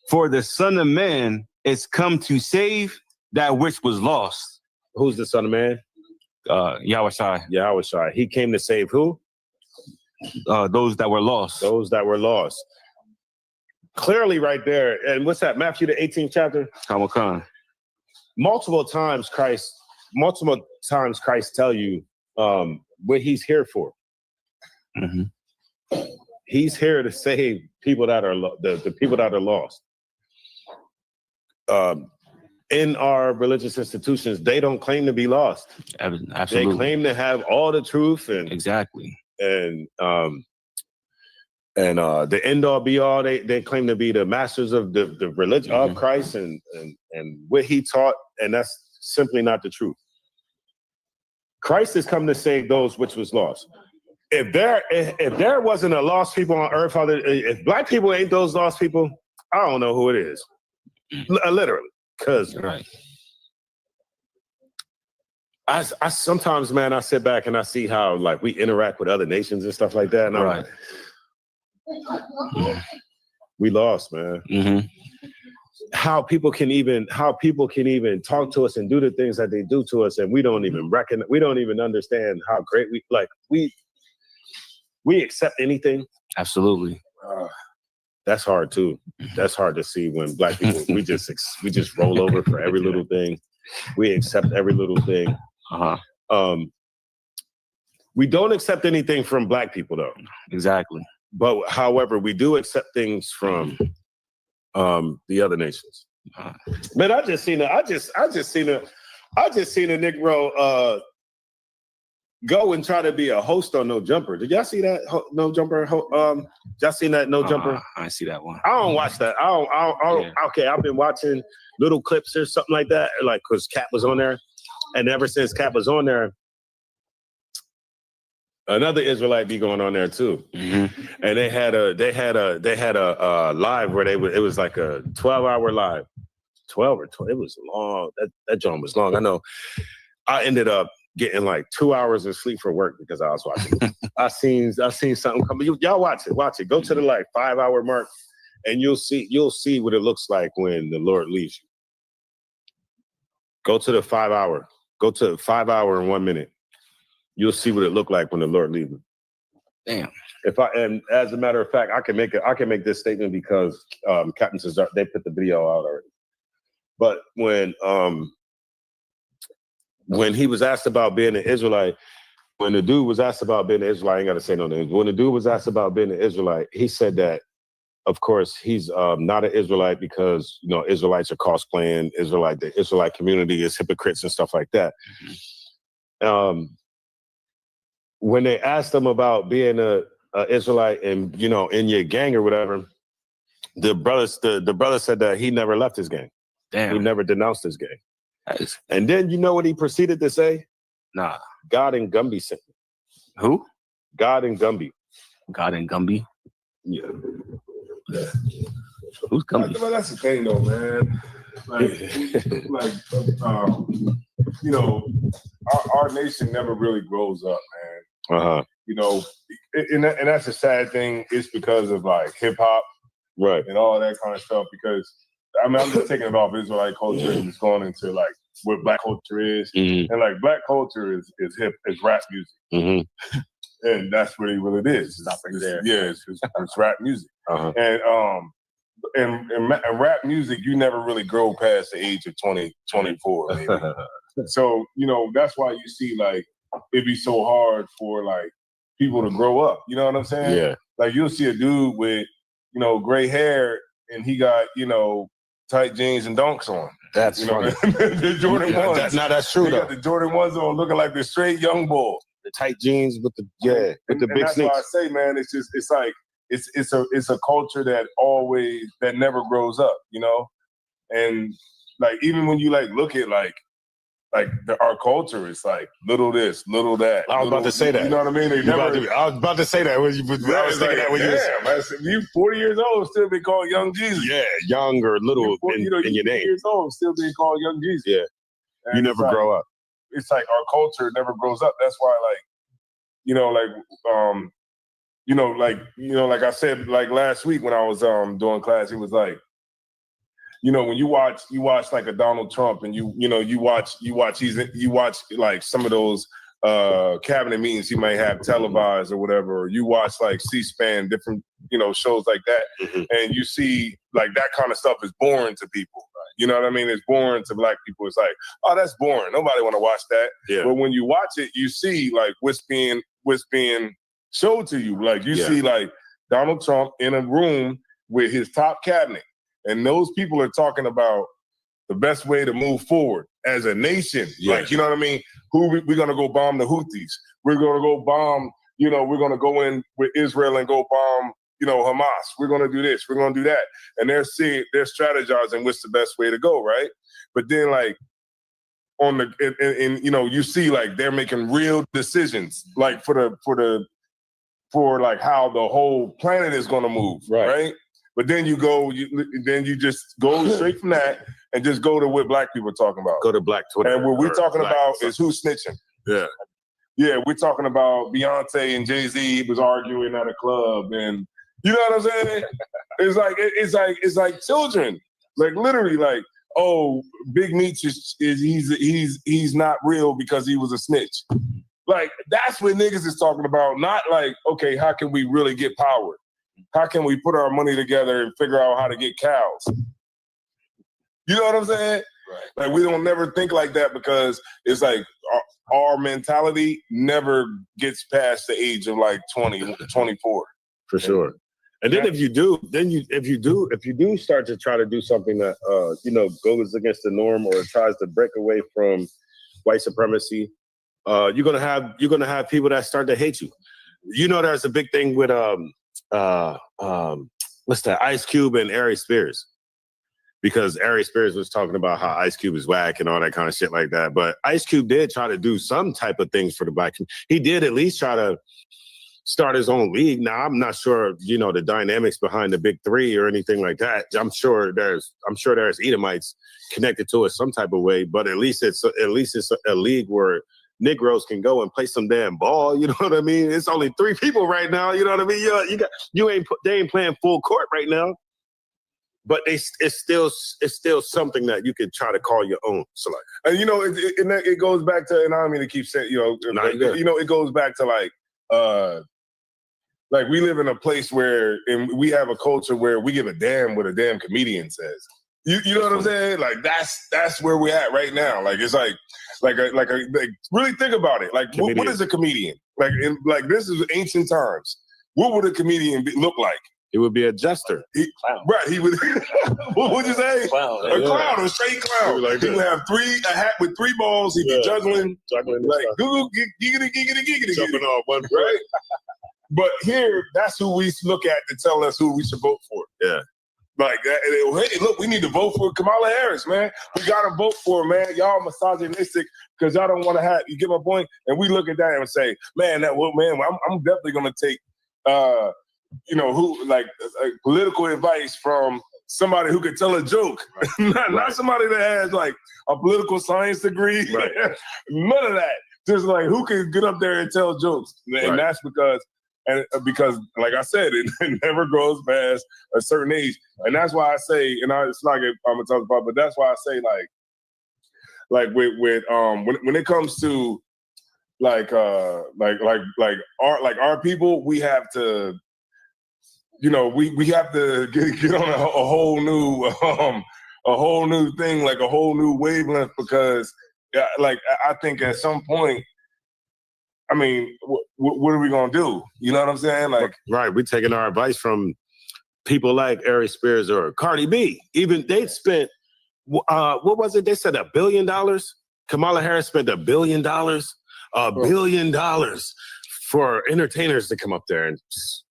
For the Son of Man is come to save that which was lost. Who's the Son of Man? Yahushua. He came to save who? Those that were lost. Clearly right there. And what's that? Matthew the 18th chapter? Kawakan. Multiple times Christ tell you what he's here for. He's here to save people that are the people that are lost. in our religious institutions, they don't claim to be lost. Absolutely. They claim to have all the truth and exactly. And the end all be all. They claim to be the masters of the religion of Christ and what he taught, and that's simply not the truth. Christ has come to save those which was lost. If there wasn't a lost people on earth, if black people ain't those lost people, I don't know who it is. Literally, because I sometimes, man, I sit back and I see how like we interact with other nations and stuff like that, and I'm like, we lost, man. How people can even talk to us and do the things that they do to us, and we don't even understand how great we accept anything. Absolutely. That's hard too. That's hard to see when black people we just roll over for every little thing. We accept every little thing. We don't accept anything from black people though. Exactly. But however, we do accept things from the other nations. Man, I just seen a Negro go and try to be a host on No Jumper. Did y'all see that No Jumper? Y'all seen that No Jumper? I see that one. I don't watch that. Okay, I've been watching little clips or something like that, like because Cap was on there, and ever since Cap was on there, another Israelite be going on there too, and they had a live where it was like a 12-hour live, 12 or 12. It was long. That joint was long. I know. I ended up getting like 2 hours of sleep for work because I was watching. I seen something coming. Y'all watch it. Go to the like 5-hour mark, and you'll see what it looks like when the Lord leaves you. Go to the 5 hour. Go to 5 hour and 1 minute. You'll see what it looked like when the Lord leaves you. Damn. And as a matter of fact, I can make this statement because Captain Cesar, they put the video out already. But when he was asked about being an Israelite, when the dude was asked about being an Israelite, I ain't got to say no names. When the dude was asked about being an Israelite, he said that, of course, he's not an Israelite because, Israelites are cosplaying, the Israelite community is hypocrites and stuff like that. When they asked him about being a Israelite and, in your gang or whatever, the brother said that he never left his gang. Damn. He never denounced his gang. And then you know what he proceeded to say? Nah. God and Gumby sent me. Who? God and Gumby. God and Gumby? Yeah. Who's Gumby? Well, that's the thing though, man. Our nation never really grows up, man. And that's a sad thing. It's because of like hip hop, right, and all that kind of stuff. Because I'm just taking it off Israelite culture and just going into like what black culture is, and like black culture is rap music, and that's really what it is. Stopping there. Yeah, it's rap music, and rap music, you never really grow past the age of 20, 24. Maybe. So that's why you see like it'd be so hard for like people to grow up. You know what I'm saying? Yeah. Like you'll see a dude with gray hair and he got tight jeans and dunks on. That's funny. The Jordan ones. That's true. He got the Jordan ones on, looking like the straight young bull. The tight jeans with the big that's sneaks. Why I say, man, it's a culture that never grows up, and like even when you like look at like our culture, it's like little this, little that. I was about to say that. You know what I mean? I was about to say that. I was thinking that when you 40 years old, still being called Young Jesus. Yeah, young or little in your name. 40 years old, still being called Young Jesus. Yeah, and you never grow up. It's like our culture never grows up. That's why, like I said, like last week when I was doing class, it was like, when you watch like a Donald Trump and you watch like some of those cabinet meetings he might have televised or whatever, or you watch like C-SPAN, different shows like that, and you see like that kind of stuff is boring to people. You know what I mean? It's boring to black people. It's like, oh, that's boring. Nobody want to watch that. Yeah. But when you watch it, you see like what's being showed to you. Like you see like Donald Trump in a room with his top cabinet. And those people are talking about the best way to move forward as a nation. Yeah. Like, you know what I mean? We're going to go bomb the Houthis. We're going to go bomb, we're going to go in with Israel and go bomb, Hamas. We're going to do this. We're going to do that. And they're strategizing what's the best way to go, right? But then, like, on the, you see, like, they're making real decisions, like, for like how the whole planet is going to move, right? But then you just go straight from that and just go to what black people are talking about. Go to Black Twitter. And what we're talking about is who's snitching. Yeah. Yeah, we're talking about Beyonce and Jay-Z was arguing at a club, and you know what I'm saying? It's like children. Like, literally, like, oh, Big Meech he's not real because he was a snitch. Like, that's what niggas is talking about. Not like, okay, how can we really get power? How can we put our money together and figure out how to get cows? You know what I'm saying? Right. Like, we don't never think like that because it's like our mentality never gets past the age of like 20, 24. For sure. And then if you do start to try to do something that goes against the norm or tries to break away from white supremacy, you're gonna have people that start to hate you. There's a big thing with what's that? Ice Cube and Ari Spears. Because Ari Spears was talking about how Ice Cube is whack and all that kind of shit like that. But Ice Cube did try to do some type of things for the black community. He did at least try to start his own league. Now, I'm not sure, the dynamics behind the big three or anything like that. I'm sure there's Edomites connected to it some type of way, but at least it's a league where Negroes can go and play some damn ball. You know what I mean? It's only 3 people right now. You know what I mean? They ain't playing full court right now. But it's still something that you could try to call your own. So like, and it goes back to, and I don't mean to keep saying, it goes back to like we live in a place where, and we have a culture where we give a damn what a damn comedian says. You know what I'm saying? Like that's where we're at right now. Like it's like really think about it. Like what is a comedian? Like this is ancient times. What would a comedian look like? It would be a jester. Right, he would. What would you say? Clown. A clown, a straight clown. He would have a hat with 3 balls. He'd be juggling like giggity, jumping off one foot. Right? But here, that's who we look at to tell us who we should vote for. Yeah. Like, hey, look, we need to vote for Kamala Harris, man. We got to vote for her, man. Y'all misogynistic because y'all don't want to have, you get my point? And we look at that and say, man, I'm definitely going to take, political advice from somebody who could tell a joke. Right. not somebody that has like a political science degree. Right. None of that. Just like who can get up there and tell jokes. And that's because, like I said, it never grows past a certain age. And that's why I say, it's not I'm gonna talk about, but that's why I say like with when it comes to like our people, we have to, we have to get on a whole new thing, like a whole new wavelength, because like I think at some point, I mean, what are we gonna do? You know what I'm saying? Like, right, we're taking our advice from people like Ari Spears or Cardi B. Even they spent what was it? They said $1 billion. Kamala Harris spent $1 billion, $1 billion for entertainers to come up there and just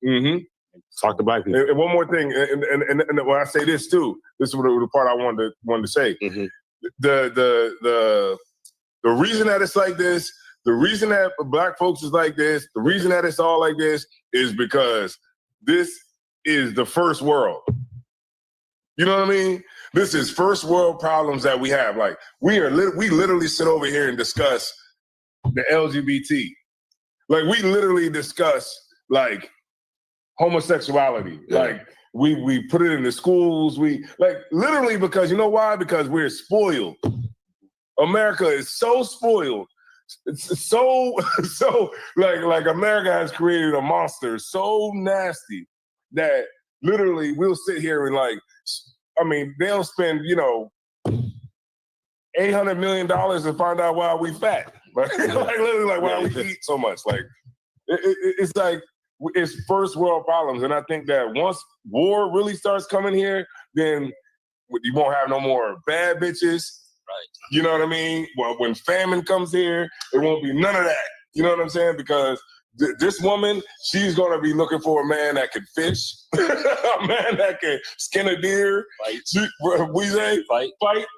talk to black people. And one more thing, and when I say this too, this is the part I wanted to say. Mm-hmm. The reason that it's like this, the reason that black folks is like this, the reason that it's all like this is because this is the first world. You know what I mean? This is first world problems that we have. Like we literally sit over here and discuss the LGBT. Like we literally discuss like homosexuality. Yeah. Like we put it in the schools. We like literally because you know why? Because we're spoiled. America is so spoiled. It's so like America has created a monster so nasty that literally we'll sit here and like, I mean, they'll spend, $800 million to find out why we fat. Like literally like why we eat so much. Like it's like it's first world problems. And I think that once war really starts coming here, then You won't have no more bad bitches. Right. You know what I mean? Well, when famine comes here, it won't be none of that. You know what I'm saying? Because this woman, she's gonna be looking for a man that can fish, a man that can skin a deer, Fight. We say Fight.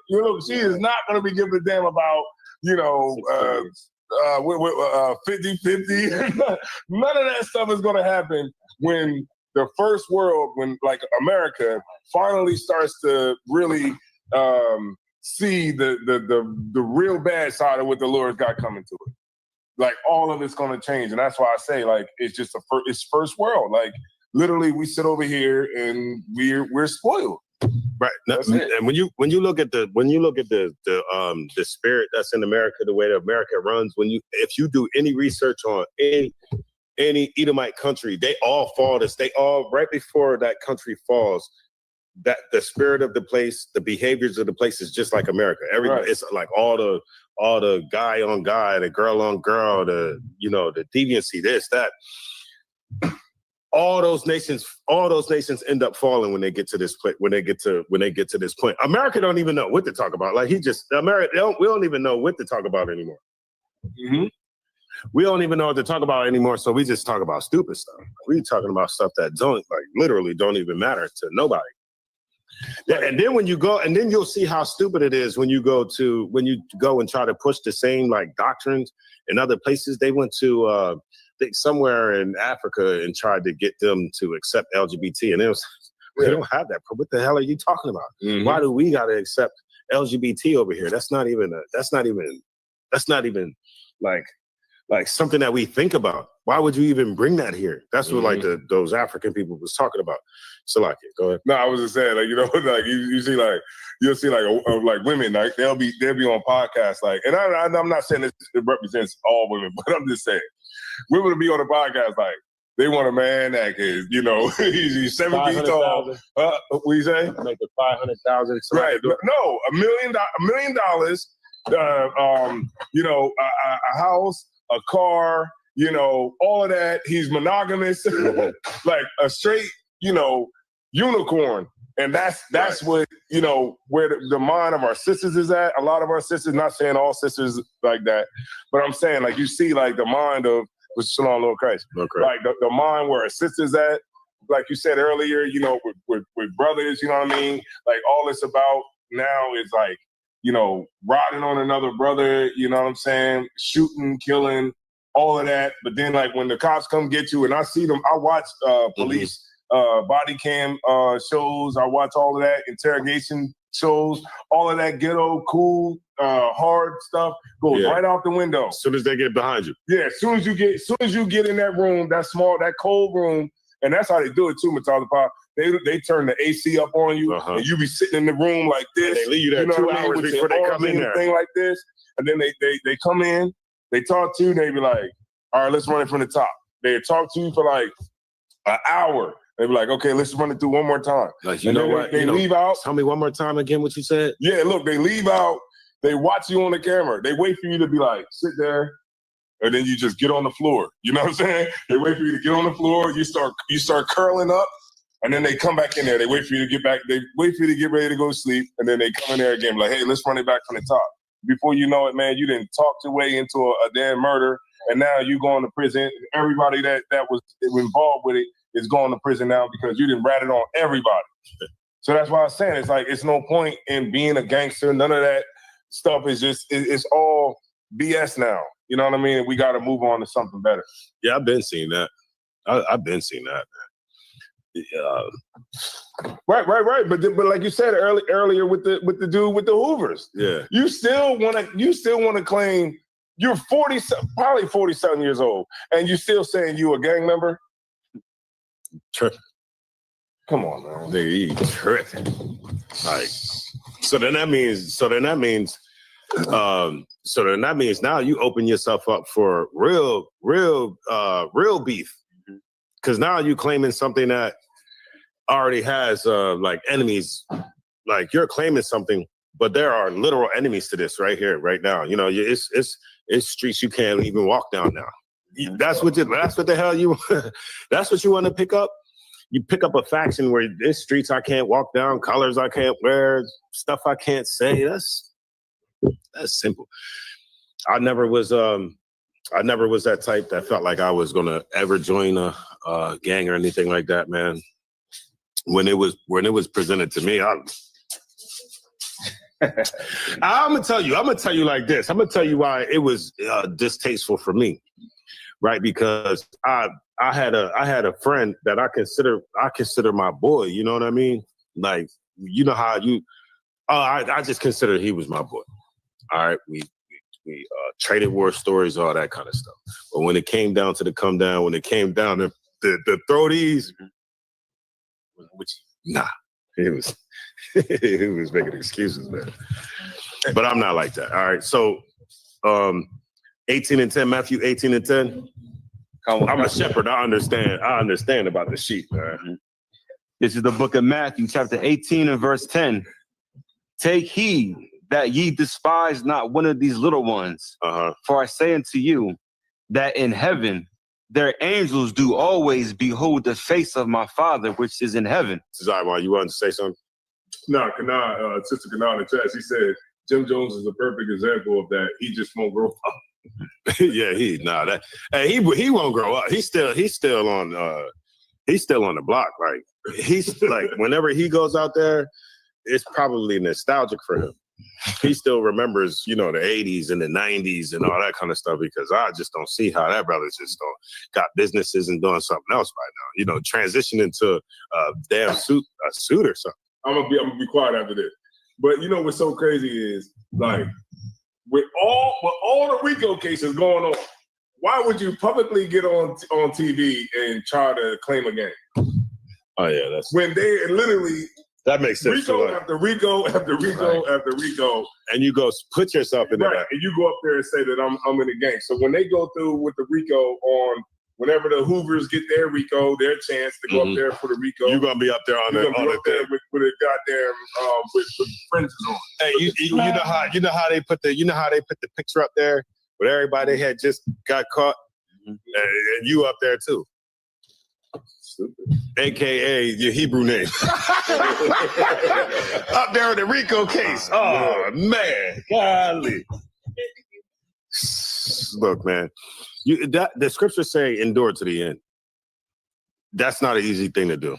You know, she is not gonna be giving a damn about 50-50. None of that stuff is gonna happen when the first world, when like America finally starts to really see the real bad side of what the Lord's got coming to it. Like all of it's gonna change, and that's why I say like it's just it's first world. Like literally, we sit over here and we're spoiled. Right. That's it. And when you look at the spirit that's in America, the way that America runs, if you do any research on any Edomite country, they all fall this. They all right before that country falls. That the spirit of the place, the behaviors of the place is just like America. Everybody, It's like all the guy on guy, the girl on girl, the deviancy, this, that. All those nations end up falling when they get to this point. When they get to this point, America don't even know what to talk about. Like we don't even know what to talk about anymore. Mm-hmm. We don't even know what to talk about anymore. So we just talk about stupid stuff. We talking about stuff that literally don't even matter to nobody. Yeah, and then when you go, and then you'll see how stupid it is when you go and try to push the same like doctrines in other places. They went to I think somewhere in Africa and tried to get them to accept LGBT, and it was we don't have that. What the hell are you talking about? Mm-hmm. Why do we got to accept LGBT over here? That's not even like something that we think about. Why would you even bring that here? That's what like those African people was talking about. So like, go ahead. No, I was just saying, like, like you see, like you'll see, like women, like they'll be on podcasts, like, and I'm not saying this represents all women, but I'm just saying, women will be on a podcast, like they want a man that is, he's 7 feet tall. What you say? Make it 500,000. Right? No, $1 million, a house, a car, all of that. He's monogamous, like a straight, unicorn. And that's what, where the mind of our sisters is at. A lot of our sisters, not saying all sisters like that, but I'm saying like you see like the mind of Shalom Lord Christ. Okay. Like the mind where our sisters at, like you said earlier, with brothers, you know what I mean? Like all it's about now is like, riding on another brother, you know what I'm saying? Shooting, killing, all of that. But then like when the cops come get you, and I see them, I watch police body cam shows, I watch all of that, interrogation shows, all of that ghetto, cool, hard stuff goes right out the window. As soon as they get behind you. Yeah, as soon as you get in that room, that small, that cold room, and that's how they do it too, Matala. They turn the AC up on you, and you be sitting in the room like this. And they leave you there 2 hours before they come in there. Thing like this, and then they come in, they talk to you, and they be like, all right, let's run it from the top. They talk to you for like an hour. They be like, okay, let's run it through one more time. Like, what? They leave out. Tell me one more time again what you said. Yeah, look, they leave out. They watch you on the camera. They wait for you to be like, sit there, and then you just get on the floor. You know what I'm saying? They wait for you to get on the floor. You start curling up, and then they come back in there. They wait for you to get back. They wait for you to get ready to go to sleep, and then they come in there again, like, hey, let's run it back from the top. Before you know it, man, you didn't talk your way into a damn murder, and now you going to prison. Everybody that was involved with it is going to prison now because you didn't rat it on everybody. So that's why I'm saying it's like it's no point in being a gangster. None of that stuff is just it's all BS now. You know what I mean? We got to move on to something better. Yeah, I've been seeing that. I've been seeing that. Right. But like you said earlier with the dude with the Hoovers. Yeah. You still want to claim you're 40, probably 47 years old, and you're still saying you a gang member? Tripping. Come on, man. They tripping. Like, so then that means now you open yourself up for real beef. Because now you claiming something that already has like enemies. Like you're claiming something, but there are literal enemies to this right here, right now. It's streets you can't even walk down now. That's what the hell you. That's what you want to pick up. you pick up a faction where there's streets I can't walk down, colors I can't wear, stuff I can't say. That's simple. I never was that type that felt like I was gonna ever join a gang or anything like that, man. When it was presented to me, I'm gonna tell you like this. I'm gonna tell you why it was distasteful for me, right? Because I had a friend that I consider my boy. You know what I mean? Like, you know how I just consider he was my boy. All right, we traded war stories, all that kind of stuff. But when it came down to the come down, when it came down to throw these, it was he was making excuses, man. But I'm not like that. All right, so 18 and 10, Matthew 18 and 10. I'm a shepherd. I understand about the sheep, man. This is the book of Matthew, chapter 18 and verse 10. Take heed that ye despise not one of these little ones. For I say unto you that in heaven their angels do always behold the face of my Father which is in heaven. Zayman, you wanted to say something? No, Sister Kanan in the chat, she said Jim Jones is a perfect example of that. He just won't grow up. Yeah, he won't grow up. He's still on the block. Like, he's like, whenever he goes out there, it's probably nostalgic for him. He still remembers, the 80s and the 90s and all that kind of stuff, because I just don't see how that brother just got businesses and doing something else right now. Transitioning to a damn suit or something. I'm gonna be quiet after this. But what's so crazy is, like, with all the RICO cases going on, why would you publicly get on TV and try to claim a gang? Oh yeah, that's when they literally. That makes sense. RICO after RICO after RICO after RICO. And you go put yourself in that. And you go up there and say that I'm in the gang. So when they go through with the RICO on whenever the Hoovers get their RICO, their chance to go up there for the RICO. You're gonna be up there on the thing with a goddamn with fringes on. Hey, you know how they put the picture up there with everybody had just got caught, and you up there too. AKA your Hebrew name. Up there in the RICO case. Oh, man. Golly. Look, man. The scriptures say endure to the end. That's not an easy thing to do.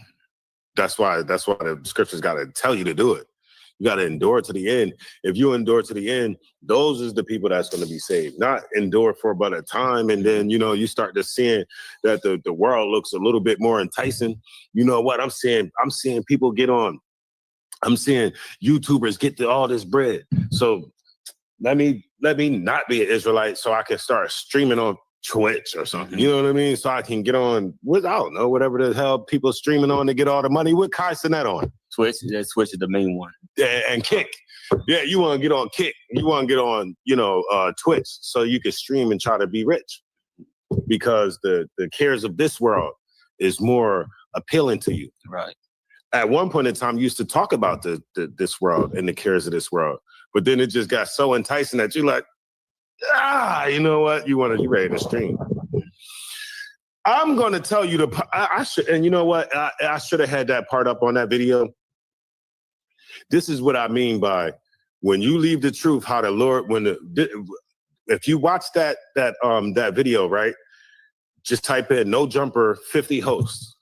That's why the scriptures got to tell you to do it. You got to endure to the end. If you endure to the end, those is the people that's going to be saved. Not endure for about a time, and then you start to seeing that the world looks a little bit more enticing. You know what I'm seeing? I'm seeing people get on. I'm seeing YouTubers get to all this bread. So let me not be an Israelite, so I can start streaming on Twitch or something. You know what I mean? So I can get on with, I don't know, whatever the hell people streaming on to get all the money. What Kai Sinet on? Twitch. Yeah, Twitch is the main one. And Kick. Yeah, you want to get on Kick. You want to get on, Twitch, so you can stream and try to be rich, because the cares of this world is more appealing to you. Right. At one point in time, you used to talk about this world and the cares of this world, but then it just got so enticing that you're like, you know what? You ready to stream. I'm going to tell you I should, and you know what? I should have had that part up on that video. This is what I mean by when you leave the truth, how the Lord, if you watch that video, right? Just type in no jumper 50 hosts.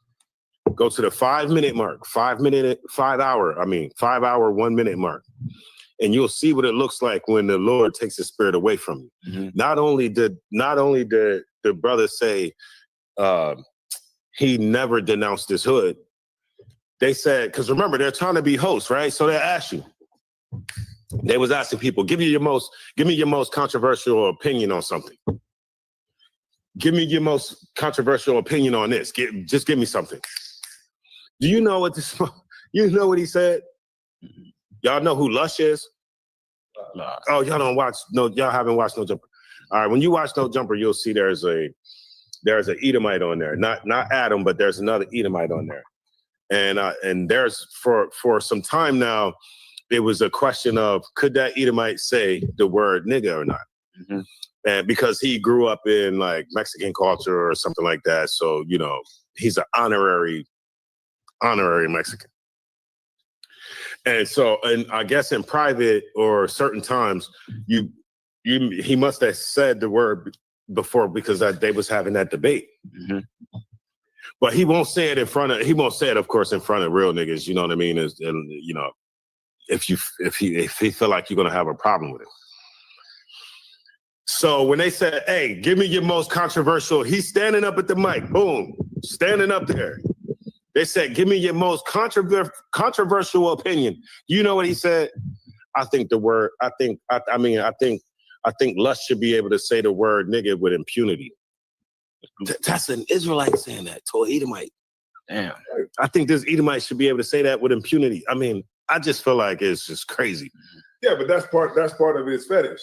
Go to the 5 minute mark, 5 hour, 1 minute mark. And you'll see what it looks like when the Lord takes his spirit away from you. Mm-hmm. Not only did the brother say he never denounced his hood, they said, because remember, they're trying to be hosts, right? So they asked you. They was asking people, give me your most controversial opinion on something. Give me your most controversial opinion on this. Just give me something. Do you know what you know what he said? Y'all know who Lush is? Oh, y'all haven't watched No Jumper. All right, when you watch No Jumper, you'll see there's an Edomite on there. Not Adam, but there's another Edomite on there. And there's for some time now, it was a question of could that Edomite say the word nigga or not? Mm-hmm. And because he grew up in like Mexican culture or something like that, so he's an honorary honorary Mexican. And so, and I guess in private or certain times, he must have said the word before because they was having that debate. Mm-hmm. But he won't say it he won't say it, of course, in front of real niggas. You know what I mean? And you know, if he feel like you're gonna have a problem with it. So when they said, "Hey, give me your most controversial," he's standing up at the mic, boom, standing up there. They said, "Give me your most controversial opinion." You know what he said? I think Lust should be able to say the word nigga with impunity. That's an Israelite saying that to an Edomite. Damn. I think this Edomite should be able to say that with impunity. I mean, I just feel like it's just crazy. Yeah, but that's part of his fetish.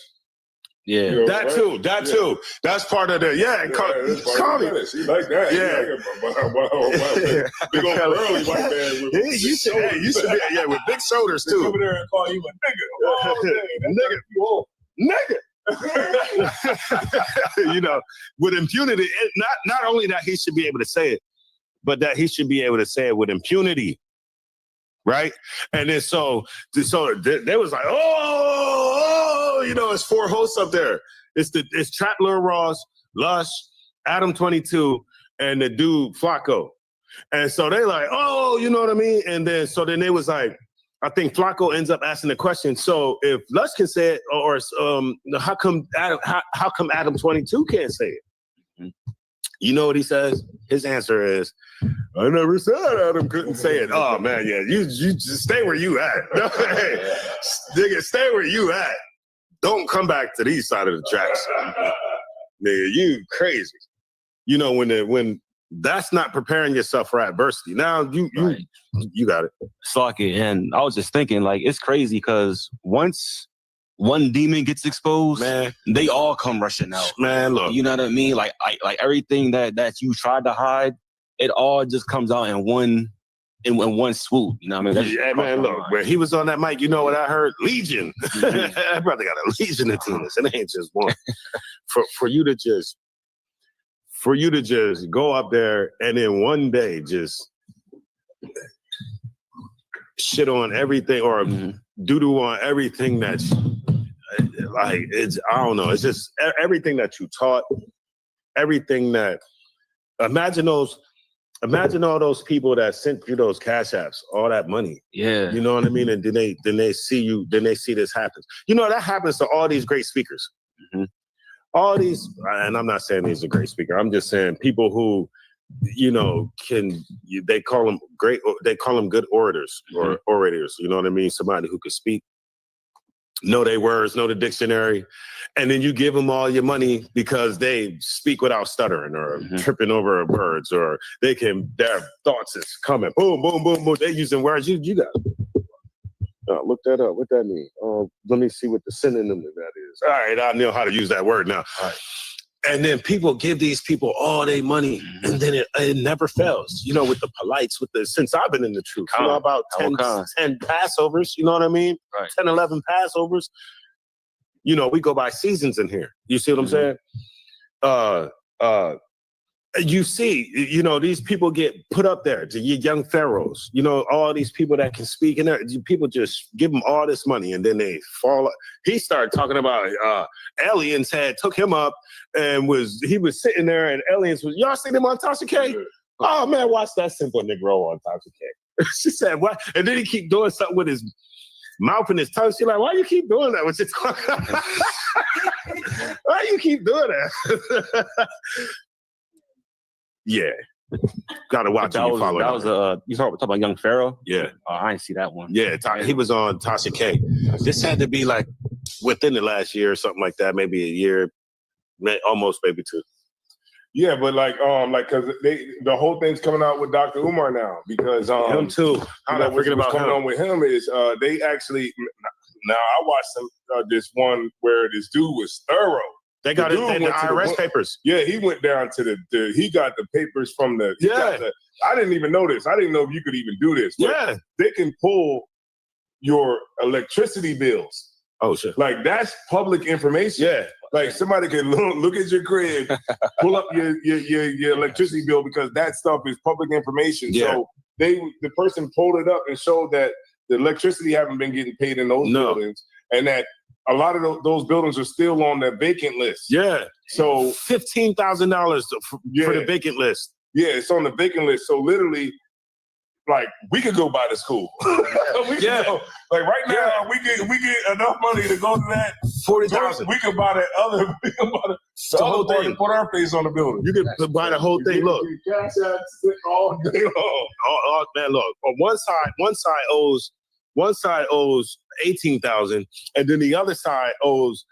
Yeah, you know, that right? too. That's part of the call me. He like that. Big old burly white man with big shoulders. You should be with big shoulders too. Over there and call you a nigga. Nigga. You know, with impunity. Not only that he should be able to say it, but that he should be able to say it with impunity. Right? And then so they was like, oh, you know, it's 4 hosts up there. It's Trap Lil Ross, Lush, Adam 22, and the dude Flacco. And so they like, oh, you know what I mean? And then they was like, I think Flacco ends up asking the question. So if Lush can say it, or how come Adam 22 can't say it? Mm-hmm. You know what he says? His answer is, I never said Adam couldn't say it. Oh man, yeah, you just stay where you at. Hey, nigga, stay where you at. Don't come back to these side of the tracks. Nigga, you crazy. You know, when that's not preparing yourself for adversity. Now you got it. Suck it. And I was just thinking, like, it's crazy because once one demon gets exposed, man, they all come rushing out. Man, look. You know what I mean? Like everything that you tried to hide, it all just comes out in one swoop. You know what I mean? Yeah, man, look, when he was on that mic, you know what I heard? Legion. That brother got a legion of demons. It ain't just one. For you to just go up there and in one day just shit on everything or doo-doo on everything that's like, it's, I don't know, it's just everything that you taught, everything that, imagine all those people that sent you those cash apps, all that money. Yeah. You know what I mean? And then they see this happen. You know, that happens to all these great speakers. Mm-hmm. All these, and I'm not saying he's a great speaker. I'm just saying people who, you know, they call them good orators or orators. You know what I mean? Somebody who could speak, know their words, know the dictionary, and then you give them all your money because they speak without stuttering or tripping over words, or their thoughts is coming, boom, boom, boom, boom. They're using words. You got it. Look that up. What that mean? Let me see what the synonym of that is. All right, I know how to use that word now. All right. And then people give these people all their money, and then it never fails. You know, with the polites, since I've been in the truth, you know, about 10 Passovers, you know what I mean? Right. 10, 11 Passovers. You know, we go by seasons in here. You see what I'm saying? You see, you know, these people get put up there to young pharaohs, you know, all these people that can speak, and people just give them all this money and then they fall. He started talking about aliens took him up and he was sitting there and aliens was, y'all seen him on Tasha K? Yeah. Oh man, watch that simple Negro on Tasha K. She said, what? And then he keep doing something with his mouth and his tongue. She's like, why you keep doing that? What you talking? Why you keep doing that? Yeah, gotta watch it. You talking about Young Pharaoh? Yeah, I didn't see that one. Yeah, he was on Tasha K. This had to be like within the last year or something like that, maybe a year, almost maybe 2. Yeah, but because the whole thing's coming out with Dr. Umar now because him too. What's coming on with him is they actually now I watched this one where this dude was thorough. They got it in the IRS papers. Yeah, he went down to he got the papers from the. I didn't even know this. I didn't know if you could even do this. Yeah, they can pull your electricity bills. Oh shit! Like that's public information. Yeah, like somebody can look at your crib, pull up your electricity bill because that stuff is public information. Yeah. So the person pulled it up and showed that the electricity haven't been getting paid in those buildings, and that a lot of those buildings are still on the vacant list. Yeah. So $15,000 for the vacant list. Yeah, it's on the vacant list. So literally, like, we could go buy the school. We could go. Like right now, we get enough money to go to that. 40,000. We could buy that other. We could buy the whole other part thing. and put our face on the building. You could buy the whole thing. Look, Cash out all day long. man, look. On one side owes 18,000, and then the other side owes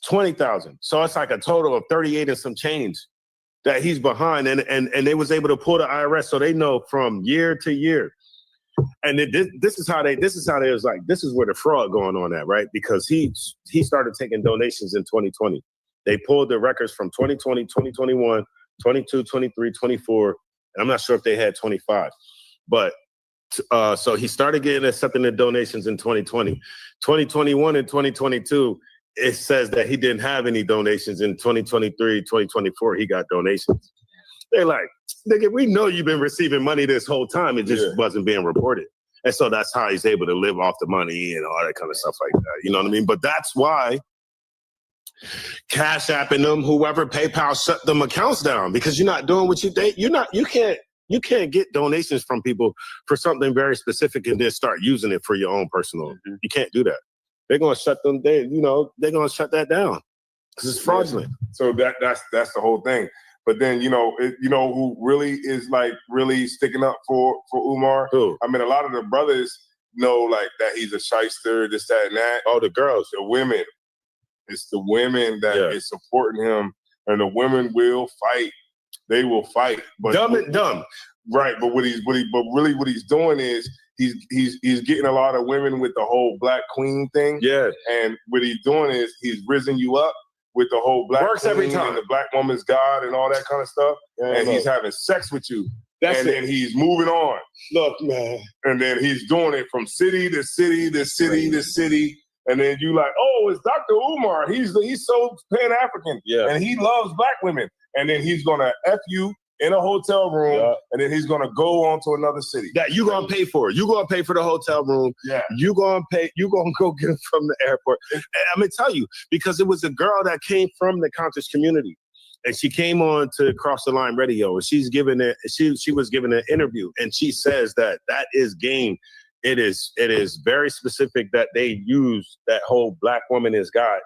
20,000. So it's like a total of 38 and some change that he's behind, and they was able to pull the IRS, so they know from year to year. And this is how they was like, this is where the fraud going on at, right? Because he started taking donations in 2020. They pulled the records from 2020, 2021, 22, 23, 24, and I'm not sure if they had 25, but so he started accepting the donations in 2020. 2021 and 2022, it says that he didn't have any donations. In 2023, 2024, he got donations. They're like, nigga, we know you've been receiving money this whole time. It just wasn't being reported. And so that's how he's able to live off the money and all that kind of stuff like that. You know what I mean? But that's why Cash App and them, whoever, PayPal, shut them accounts down, because you're not doing what you think. You can't get donations from people for something very specific and then start using it for your own personal. Mm-hmm. You can't do that. They're gonna shut them. They're gonna shut that down because it's fraudulent. So that's the whole thing. But then who really is like really sticking up for Umar? Who? I mean, a lot of the brothers know like that he's a shyster, this, that, and that. Oh, the girls, the women. It's the women that is supporting him, and the women will fight. They will fight. But dumb and dumb. Right, but what he's doing is he's getting a lot of women with the whole black queen thing. Yeah. And what he's doing is he's risen you up with the whole black works queen every time. And the black woman's God and all that kind of stuff. Yeah, and he's having sex with you. Then he's moving on. Look, man. And then he's doing it from city to city to city to city. And then you like, oh, it's Dr. Umar. He's so Pan-African. Yeah. And he loves black women. And then he's gonna F you in a hotel room, and then he's gonna go on to another city. That you gonna pay for. You gonna pay for the hotel room. Yeah. You gonna pay. You gonna go get him from the airport. And I'm gonna tell you, because it was a girl that came from the conscious community, and she came on to Cross the Line Radio, and she's giving it. She was giving an interview, and she says that is game. It is very specific that they use that whole black woman is God